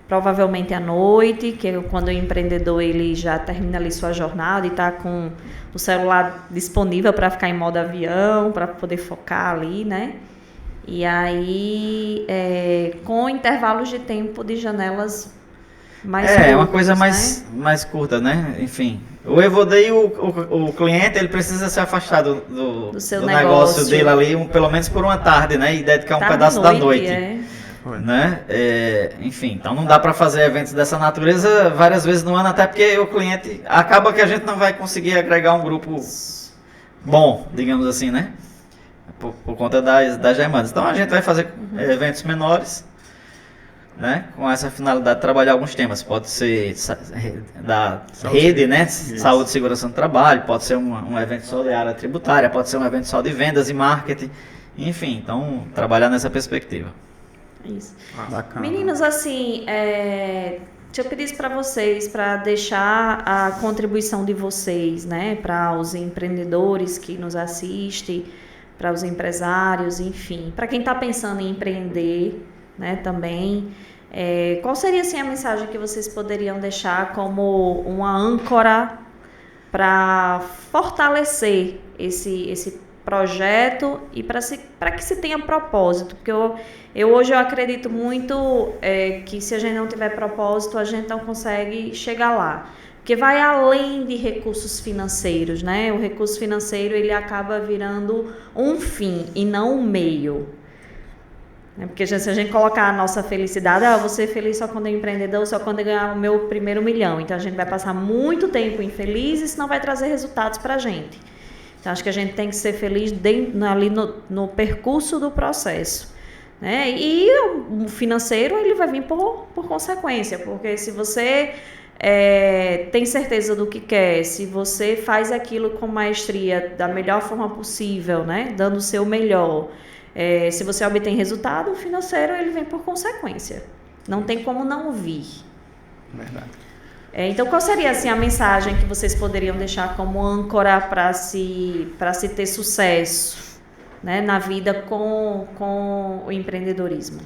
[SPEAKER 2] provavelmente à noite, que é quando o empreendedor ele já termina ali sua jornada e está com o celular disponível para ficar em modo avião, para poder focar ali, né? E aí, com intervalos de tempo de janelas mais curtas,
[SPEAKER 1] uma coisa
[SPEAKER 2] né?
[SPEAKER 1] mais curta, né? Enfim, o Evo Day, o cliente, ele precisa se afastar do
[SPEAKER 2] seu
[SPEAKER 1] negócio
[SPEAKER 2] negócio
[SPEAKER 1] dele ali, pelo menos por uma tarde, né? E dedicar um
[SPEAKER 2] Tarde e
[SPEAKER 1] pedaço da noite.
[SPEAKER 4] Né?
[SPEAKER 1] Enfim, então não dá para fazer eventos dessa natureza várias vezes no ano, até porque o cliente acaba que a gente não vai conseguir agregar um grupo bom, digamos assim, né? Por conta das demandas. Então a gente vai fazer eventos menores, né? Com essa finalidade de trabalhar alguns temas. Pode ser da rede, né? Saúde e segurança no trabalho, pode ser um evento só de área tributária, pode ser um evento só de vendas e marketing, enfim, então trabalhar nessa perspectiva.
[SPEAKER 2] Isso.
[SPEAKER 4] Bacana.
[SPEAKER 2] Meninos, assim, deixa eu pedir isso para vocês, para deixar a contribuição de vocês, né, para os empreendedores que nos assistem, para os empresários, enfim, para quem está pensando em empreender, né, também, Qual seria assim, a mensagem que vocês poderiam deixar como uma âncora para fortalecer esse projeto e para que se tenha propósito? Porque hoje eu acredito muito que se a gente não tiver propósito, a gente não consegue chegar lá. Porque vai além de recursos financeiros, né? O recurso financeiro ele acaba virando um fim e não um meio. Porque se a gente colocar a nossa felicidade, eu vou ser feliz só quando eu empreendedor, só quando eu ganhar o meu primeiro milhão. Então a gente vai passar muito tempo infeliz e isso não vai trazer resultados para a gente. Então acho que a gente tem que ser feliz ali no percurso do processo. Né? E o financeiro ele vai vir por consequência, porque se você tem certeza do que quer, se você faz aquilo com maestria da melhor forma possível, né? Dando o seu melhor, se você obtém resultado, o financeiro ele vem por consequência. Não tem como não vir.
[SPEAKER 4] Verdade.
[SPEAKER 2] Então, qual seria assim, a mensagem que vocês poderiam deixar como âncora para se ter sucesso, né, na vida com o empreendedorismo?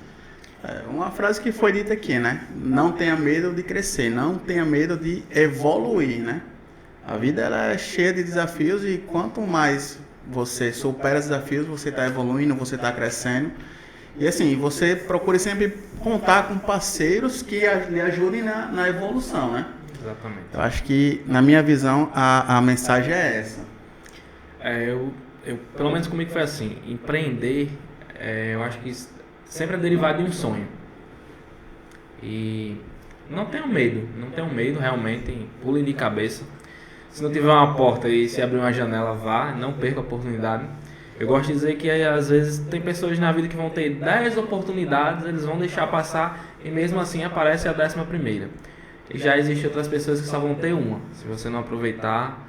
[SPEAKER 4] Uma frase que foi dita aqui, né? Não tenha medo de crescer, não tenha medo de evoluir, né? A vida ela é cheia de desafios e quanto mais você supera os desafios, você está evoluindo, você está crescendo. E assim, você procure sempre contar com parceiros que lhe ajudem na evolução, né?
[SPEAKER 3] Exatamente.
[SPEAKER 4] Eu acho que, na minha visão, a mensagem é essa.
[SPEAKER 3] Eu, pelo menos comigo foi assim, empreender, eu acho que sempre é derivado de um sonho. E não tenho medo realmente, pulem de cabeça. Se não tiver uma porta e se abrir uma janela, vá, não perca a oportunidade. Eu gosto de dizer que às vezes tem pessoas na vida que vão ter 10 oportunidades, eles vão deixar passar e mesmo assim aparece a 11ª. E já existem outras pessoas que só vão ter uma. Se você não aproveitar,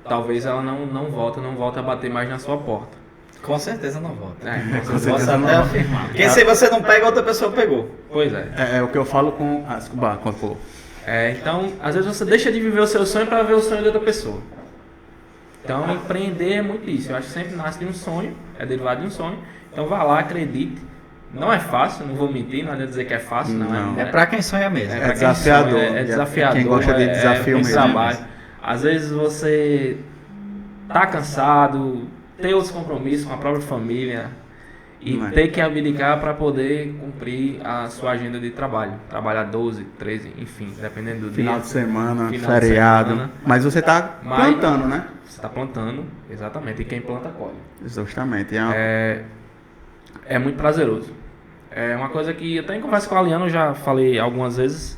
[SPEAKER 3] talvez ela não volte a bater mais na sua porta.
[SPEAKER 1] Com certeza não volta.
[SPEAKER 3] Com certeza
[SPEAKER 1] Posso até afirmar. Porque se você não pega, outra pessoa pegou.
[SPEAKER 3] Pois é.
[SPEAKER 4] É o que eu falo com... desculpa, quando falou.
[SPEAKER 3] Então, às vezes você deixa de viver o seu sonho para ver o sonho de outra pessoa. Então, empreender é muito isso. Eu acho que sempre nasce de um sonho, é derivado de um sonho. Então, vá lá, acredite. Não é fácil, não vou mentir, não adianta dizer que é fácil. Não.
[SPEAKER 1] É pra quem sonha mesmo.
[SPEAKER 3] É
[SPEAKER 4] desafiador.
[SPEAKER 3] É desafiador.
[SPEAKER 4] Quem gosta de desafio mesmo.
[SPEAKER 3] Trabalho. Às vezes você tá cansado, ter outros compromissos com a própria família e ter que abdicar para poder cumprir a sua agenda de trabalho. Trabalhar 12, 13, enfim, dependendo do
[SPEAKER 4] Final
[SPEAKER 3] dia.
[SPEAKER 4] de semana,
[SPEAKER 3] Final
[SPEAKER 4] feriado.
[SPEAKER 3] de semana.
[SPEAKER 4] Mas você está plantando, né?
[SPEAKER 3] Você está plantando, exatamente. E quem planta, colhe.
[SPEAKER 4] Justamente.
[SPEAKER 3] É muito prazeroso. É uma coisa que até em conversa com a Aliana eu já falei algumas vezes,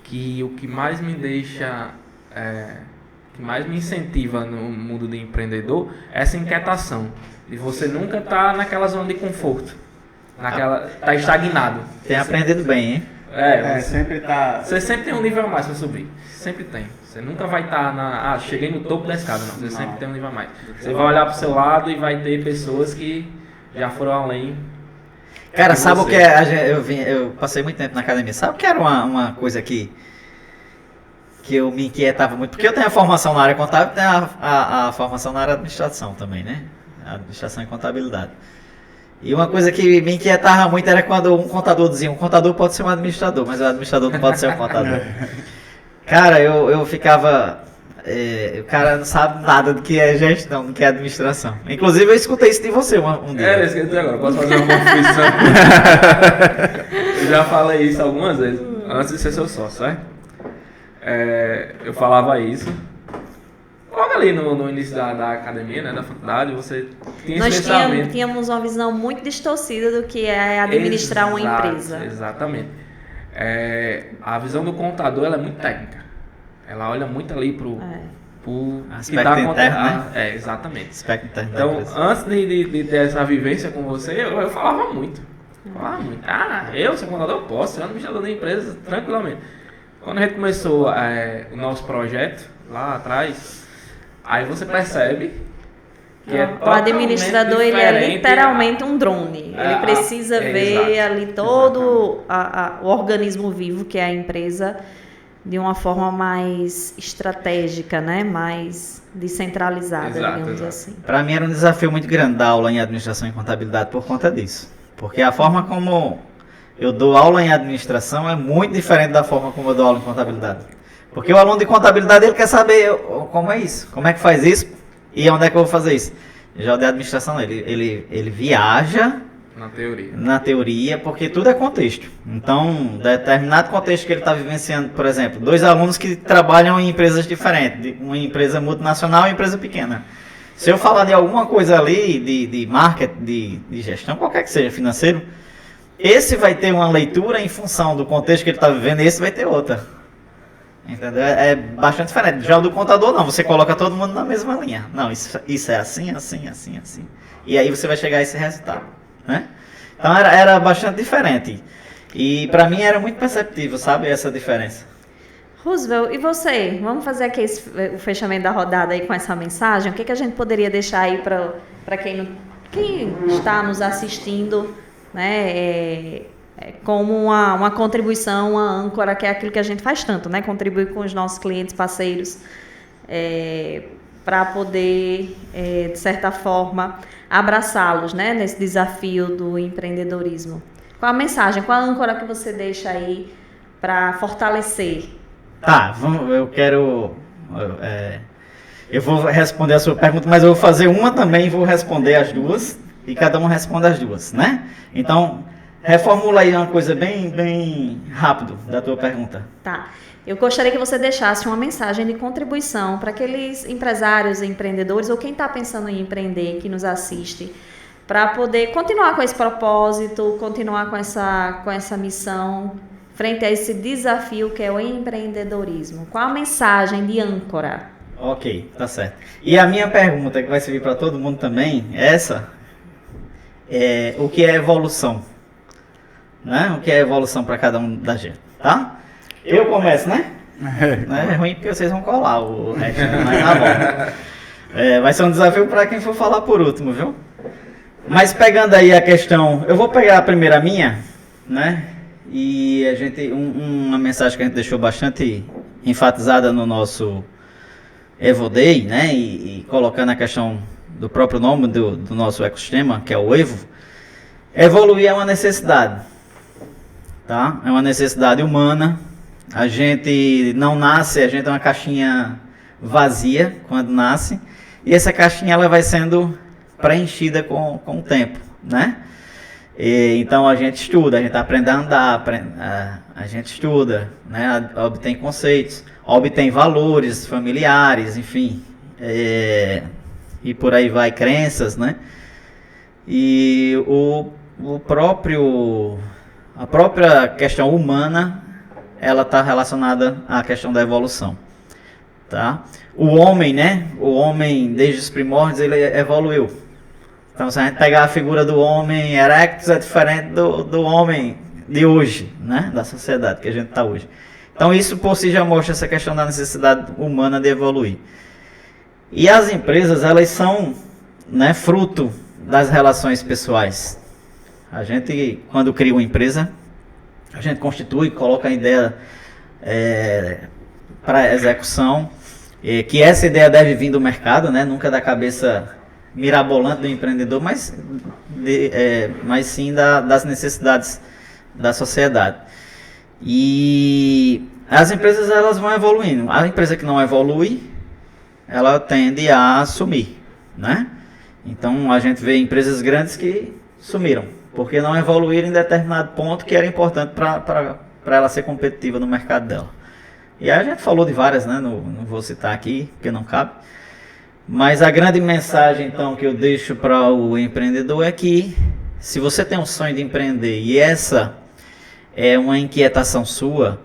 [SPEAKER 3] que o que mais me deixa, que mais me incentiva no mundo de empreendedor é essa inquietação. E você nunca tá naquela zona de conforto, tá estagnado.
[SPEAKER 1] Tem aprendido bem, hein?
[SPEAKER 3] Você sempre tem um nível a mais para subir. Sempre tem. Você nunca vai estar cheguei no topo da escada, não. Você sempre tem um nível a mais. Você vai olhar pro seu lado e vai ter pessoas que já foram além.
[SPEAKER 1] Cara, sabe o que é? Eu passei muito tempo na academia. Sabe o que era uma coisa que eu me inquietava muito? Porque eu tenho a formação na área contábil e tenho a formação na área de administração também, né? Administração e contabilidade. E uma coisa que me inquietava muito era quando um contador dizia: um contador pode ser um administrador, mas o administrador não pode ser um contador. Cara, eu ficava... o cara não sabe nada do que é gestão, do que é administração. Inclusive eu escutei isso de você um dia.
[SPEAKER 3] Eu esqueci agora, posso fazer uma confissão? Eu já falei isso algumas vezes, antes de ser seu sócio, certo? Eu falava isso. Logo ali no início da academia, né, da faculdade, você tinha esse pensamento.
[SPEAKER 2] Nós tínhamos uma visão muito distorcida do que é administrar uma empresa.
[SPEAKER 3] Exatamente. A visão do contador ela é muito técnica. Ela olha muito ali pro
[SPEAKER 1] aspecto interno, né?
[SPEAKER 3] Exatamente.
[SPEAKER 1] Aspecto interno.
[SPEAKER 3] Então, antes de ter essa vivência com você, eu falava muito. Eu, ser contador, posso ser administrador da empresa tranquilamente. Quando a gente começou o nosso projeto, lá atrás, aí você percebe que
[SPEAKER 2] o administrador ele é literalmente um drone. Ele precisa ver ali todo o organismo vivo que é a empresa de uma forma mais estratégica, né? Mais descentralizada, digamos assim.
[SPEAKER 1] Para mim era um desafio muito grande dar aula em administração e contabilidade por conta disso. Porque a forma como eu dou aula em administração é muito diferente da forma como eu dou aula em contabilidade. Porque o aluno de contabilidade, ele quer saber como é isso, como é que faz isso e onde é que eu vou fazer isso. Já o de administração, ele viaja na teoria, porque tudo é contexto. Então, determinado contexto que ele está vivenciando, por exemplo, 2 alunos que trabalham em empresas diferentes, uma empresa multinacional e uma empresa pequena. Se eu falar de alguma coisa ali, de marketing, de gestão, qualquer que seja, financeiro, esse vai ter uma leitura em função do contexto que ele está vivendo e esse vai ter outra. Entendeu? É bastante diferente. Já o do contador não, você coloca todo mundo na mesma linha. Não, isso é assim, assim, assim, assim. E aí você vai chegar a esse resultado, né? Então era bastante diferente. E para mim era muito perceptível, sabe, essa diferença.
[SPEAKER 2] Roosevelt, e você? Vamos fazer aqui o fechamento da rodada aí com essa mensagem? O que a gente poderia deixar aí para quem está nos assistindo, né? Como uma contribuição, uma âncora, que é aquilo que a gente faz tanto, né? Contribuir com os nossos clientes, parceiros, para poder, de certa forma, abraçá-los, né? Nesse desafio do empreendedorismo. Qual a mensagem, qual a âncora que você deixa aí para fortalecer?
[SPEAKER 1] Tá, eu vou responder a sua pergunta, mas eu vou fazer uma também e vou responder as duas, e cada um responde as duas, né? Então, reformula aí uma coisa bem rápido da tua pergunta.
[SPEAKER 2] Tá. Eu gostaria que você deixasse uma mensagem de contribuição para aqueles empresários, empreendedores ou quem está pensando em empreender, que nos assiste, para poder continuar com esse propósito, continuar com essa missão, frente a esse desafio que é o empreendedorismo. Qual a mensagem de âncora?
[SPEAKER 1] Ok, tá certo. E a minha pergunta, que vai servir para todo mundo também, é o que é evolução? Né? O que é evolução para cada um da gente, tá? Eu começo, né? É ruim porque vocês vão colar o resto, mas tá bom. Vai ser um desafio para quem for falar por último, viu? Mas pegando aí a questão, eu vou pegar a primeira minha, né? E a gente, uma mensagem que a gente deixou bastante enfatizada no nosso Evo Day, né? E colocando a questão do próprio nome do nosso ecossistema, que é o Evo, evoluir é uma necessidade, tá? É uma necessidade humana. A gente não nasce, a gente é uma caixinha vazia quando nasce, e essa caixinha ela vai sendo preenchida com o tempo, né? Então a gente estuda, a gente aprende a andar, a gente estuda, né? Obtém conceitos, obtém valores familiares, enfim, e por aí vai, crenças, né? E a própria questão humana, ela está relacionada à questão da evolução, tá? O homem, né? O homem, desde os primórdios, ele evoluiu. Então, se a gente pegar a figura do homem erectus, é diferente do homem de hoje, né? Da sociedade que a gente está hoje. Então, isso por si já mostra essa questão da necessidade humana de evoluir. E as empresas, elas são, né, fruto das relações pessoais. A gente, quando cria uma empresa, a gente constitui, coloca a ideia para execução, que essa ideia deve vir do mercado, né? Nunca da cabeça mirabolante do empreendedor, mas sim das necessidades da sociedade. E as empresas, elas vão evoluindo. A empresa que não evolui, ela tende a sumir, né? Então a gente vê empresas grandes que sumiram, porque não evoluíram em determinado ponto que era importante para ela ser competitiva no mercado dela. E aí a gente falou de várias, né? Não vou citar aqui, porque não cabe. Mas a grande mensagem, então, que eu deixo para o empreendedor é que, se você tem um sonho de empreender e essa é uma inquietação sua,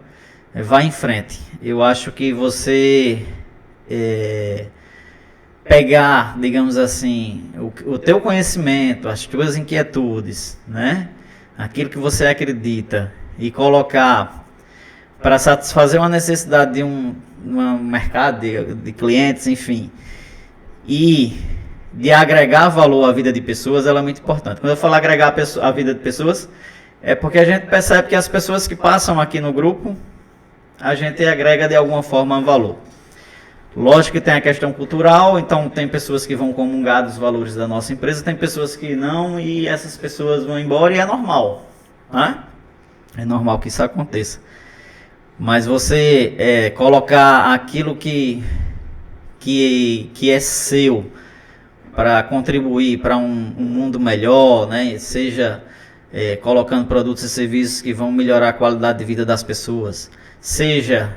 [SPEAKER 1] vá em frente. Eu acho que você pegar, digamos assim, o teu conhecimento, as tuas inquietudes, né? Aquilo que você acredita, e colocar para satisfazer uma necessidade de um mercado, de clientes, enfim, e de agregar valor à vida de pessoas, ela é muito importante. Quando eu falo agregar a vida de pessoas, é porque a gente percebe que as pessoas que passam aqui no grupo, a gente agrega de alguma forma valor. Lógico que tem a questão cultural, então tem pessoas que vão comungar dos valores da nossa empresa, tem pessoas que não, e essas pessoas vão embora e é normal, né? É normal que isso aconteça. Mas você colocar aquilo que é seu para contribuir para um mundo melhor, né? Seja colocando produtos e serviços que vão melhorar a qualidade de vida das pessoas, seja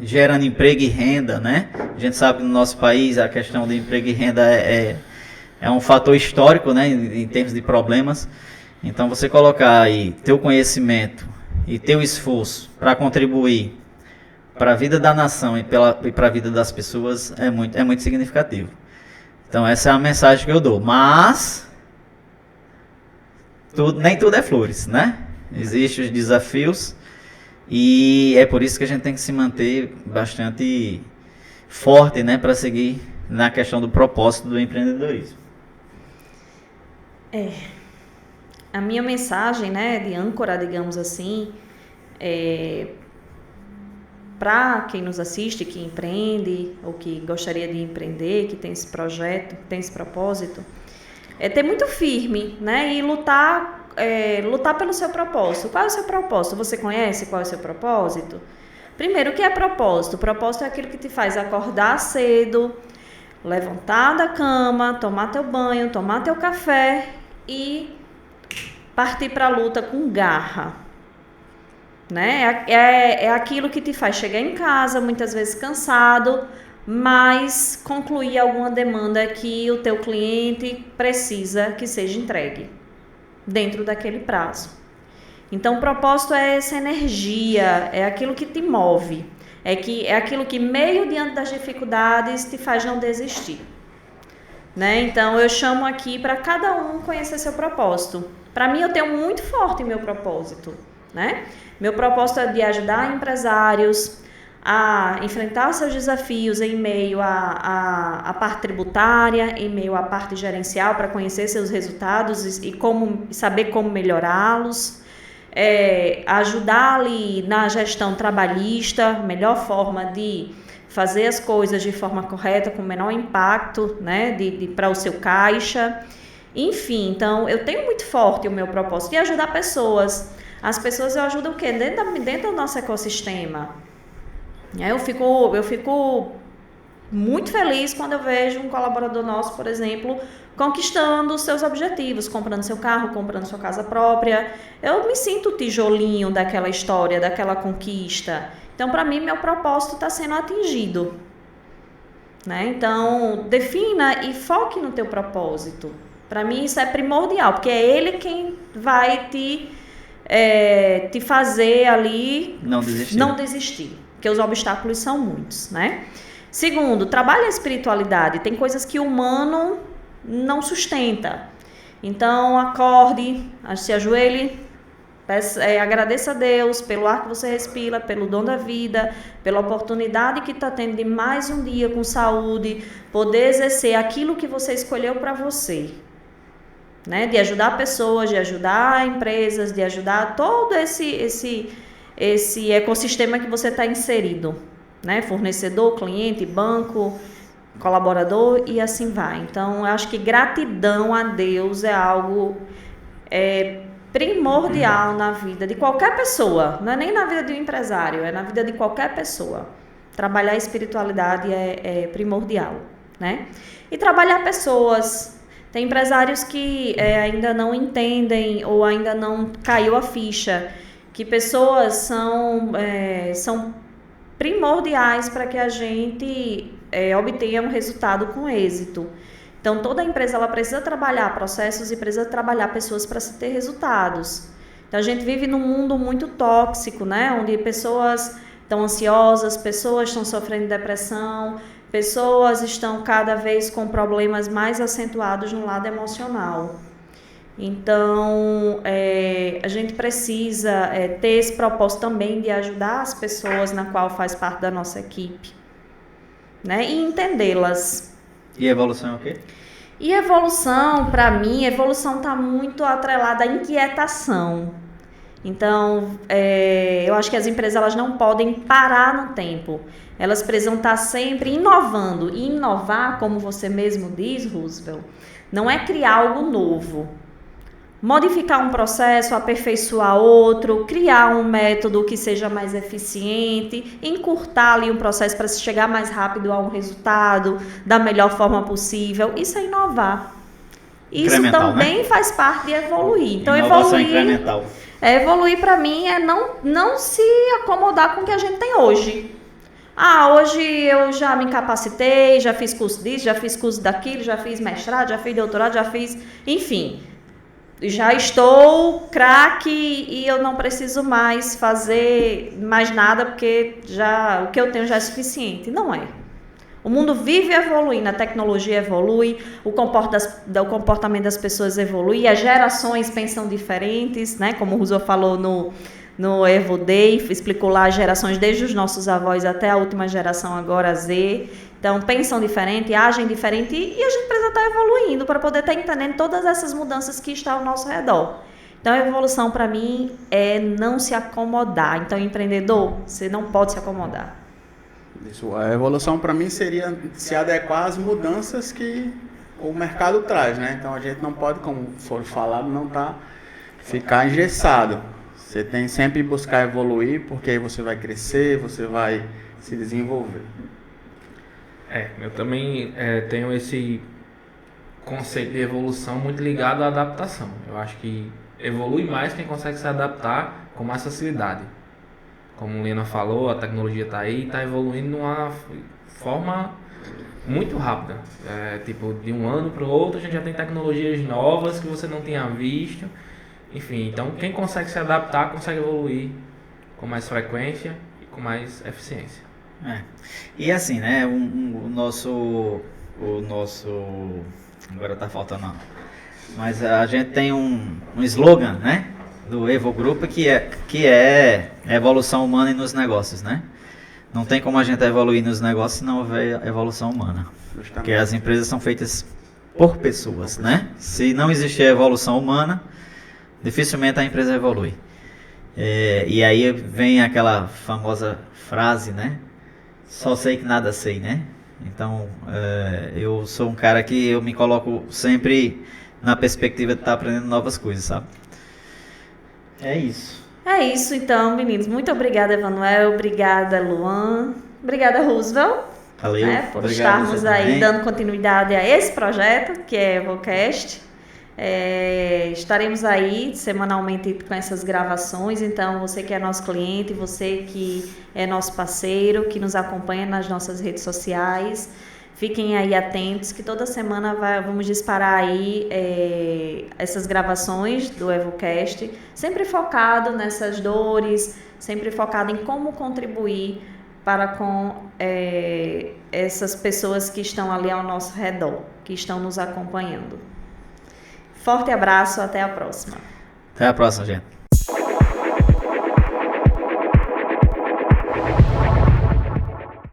[SPEAKER 1] gerando emprego e renda, né? A gente sabe que no nosso país a questão de emprego e renda é um fator histórico, né? Em termos de problemas. Então você colocar aí teu conhecimento e teu esforço para contribuir para a vida da nação e para a vida das pessoas é muito significativo. Então essa é a mensagem que eu dou. Mas nem tudo é flores, né? Existem os desafios e é por isso que a gente tem que se manter bastante forte, né? Para seguir na questão do propósito do empreendedorismo.
[SPEAKER 2] A minha mensagem, né, de âncora, digamos assim, para quem nos assiste, que empreende ou que gostaria de empreender, que tem esse projeto, tem esse propósito, é ter muito firme, né, e lutar pelo seu propósito. Qual é o seu propósito? Você conhece qual é o seu propósito? Primeiro, o que é propósito? O propósito é aquilo que te faz acordar cedo, levantar da cama, tomar teu banho, tomar teu café e partir para a luta com garra, né? É aquilo que te faz chegar em casa, muitas vezes cansado, mas concluir alguma demanda que o teu cliente precisa que seja entregue dentro daquele prazo. Então, o propósito é essa energia, é aquilo que te move, é aquilo que, meio diante das dificuldades, te faz não desistir. Né? Então, eu chamo aqui para cada um conhecer seu propósito. Para mim, eu tenho muito forte meu propósito. Né? Meu propósito é de ajudar empresários a enfrentar seus desafios em meio à parte tributária, em meio à parte gerencial, para conhecer seus resultados e saber como melhorá-los. Ajudar ali na gestão trabalhista, melhor forma de fazer as coisas de forma correta, com menor impacto, né, para o seu caixa. Enfim, então eu tenho muito forte o meu propósito de ajudar pessoas. As pessoas eu ajudo o quê? Dentro do nosso ecossistema. Eu fico muito feliz quando eu vejo um colaborador nosso, por exemplo, conquistando os seus objetivos, comprando seu carro, comprando sua casa própria. Eu me sinto o tijolinho daquela história, daquela conquista. Então, para mim, meu propósito está sendo atingido. Né? Então, defina e foque no teu propósito. Para mim, isso é primordial, porque é ele quem vai te fazer ali não desistir, porque os obstáculos são muitos, né? Segundo, trabalhe a espiritualidade. Tem coisas que o humano não sustenta. Então, acorde, se ajoelhe, agradeça a Deus pelo ar que você respira, pelo dom da vida, pela oportunidade que está tendo de mais um dia com saúde, poder exercer aquilo que você escolheu para você. Né? De ajudar pessoas, de ajudar empresas, de ajudar todo esse ecossistema que você está inserido. Né? Fornecedor, cliente, banco, colaborador e assim vai. Então, eu acho que gratidão a Deus é algo primordial na vida de qualquer pessoa. Não é nem na vida de um empresário, é na vida de qualquer pessoa. Trabalhar a espiritualidade é primordial. Né? E trabalhar pessoas. Tem empresários que ainda não entendem ou ainda não caiu a ficha que pessoas são primordiais para que a gente obtenha um resultado com êxito. Então, toda empresa ela precisa trabalhar processos e precisa trabalhar pessoas para se ter resultados. Então, a gente vive num mundo muito tóxico, né? Onde pessoas estão ansiosas, pessoas estão sofrendo depressão, pessoas estão cada vez com problemas mais acentuados no lado emocional. Então, a gente precisa ter esse propósito também de ajudar as pessoas na qual faz parte da nossa equipe, né? E entendê-las.
[SPEAKER 1] E evolução é o quê?
[SPEAKER 2] E evolução, para mim, evolução está muito atrelada à inquietação. Então, eu acho que as empresas elas não podem parar no tempo. Elas precisam estar sempre inovando. E inovar, como você mesmo diz, Roosevelt, não é criar algo novo. modificar um processo, aperfeiçoar outro, criar um método que seja mais eficiente, encurtar ali um processo para se chegar mais rápido a um resultado da melhor forma possível. Isso é inovar. Isso também, né, faz parte de evoluir. Então,
[SPEAKER 1] inovação incremental.
[SPEAKER 2] Evoluir para mim é não se acomodar com o que a gente tem hoje. Hoje eu já me capacitei, já fiz curso disso, já fiz curso daquilo, já fiz mestrado, já fiz doutorado, já fiz... Enfim, já estou craque e eu não preciso mais fazer mais nada porque o que eu tenho já é suficiente. Não é. O mundo vive evoluindo, a tecnologia evolui, o comportamento das pessoas evolui, as gerações pensam diferentes, né? Como o Rousseau falou no Evo Day, explicou lá as gerações desde os nossos avós até a última geração agora, a Z. Então, pensam diferente, agem diferente e a gente precisa estar evoluindo para poder estar entendendo todas essas mudanças que estão ao nosso redor. Então, a evolução para mim é não se acomodar. Então, empreendedor, você não pode se acomodar.
[SPEAKER 4] Isso, a evolução para mim seria se adequar às mudanças que o mercado traz, né? Então a gente não pode, como foi falado, ficar engessado. Você tem sempre que buscar evoluir, porque aí você vai crescer, você vai se desenvolver.
[SPEAKER 3] Eu também tenho esse conceito de evolução muito ligado à adaptação. Eu acho que evolui mais quem consegue se adaptar com mais facilidade. Como o Lena falou, a tecnologia está aí e está evoluindo de uma forma muito rápida. Tipo, de um ano para o outro a gente já tem tecnologias novas que você não tinha visto. Enfim, então quem consegue se adaptar consegue evoluir com mais frequência e com mais eficiência.
[SPEAKER 1] E assim, né, o nosso... Agora tá faltando não. Mas a gente tem um slogan, né? Do Evo Group, que é evolução humana e nos negócios, né? Não tem como a gente evoluir nos negócios se não houver evolução humana. Justamente. Porque as empresas são feitas por pessoas, né? Se não existir evolução humana, dificilmente a empresa evolui. E aí vem aquela famosa frase, né? Só sei que nada sei, né? Então, eu sou um cara que eu me coloco sempre na perspectiva de estar aprendendo novas coisas, sabe? É isso.
[SPEAKER 2] É isso, então, meninos. Muito obrigada, Emanuel. Obrigada, Luan. Obrigada, Roosevelt.
[SPEAKER 1] Valeu.
[SPEAKER 2] Por estarmos aí
[SPEAKER 1] também,
[SPEAKER 2] dando continuidade a esse projeto, que é EvoCast. Estaremos aí semanalmente com essas gravações. Então, você que é nosso cliente, você que é nosso parceiro, que nos acompanha nas nossas redes sociais, fiquem aí atentos que toda semana vamos disparar aí essas gravações do EvoCast, sempre focado nessas dores, sempre focado em como contribuir para com essas pessoas que estão ali ao nosso redor, que estão nos acompanhando. Forte abraço, até a próxima.
[SPEAKER 1] Até a próxima, gente.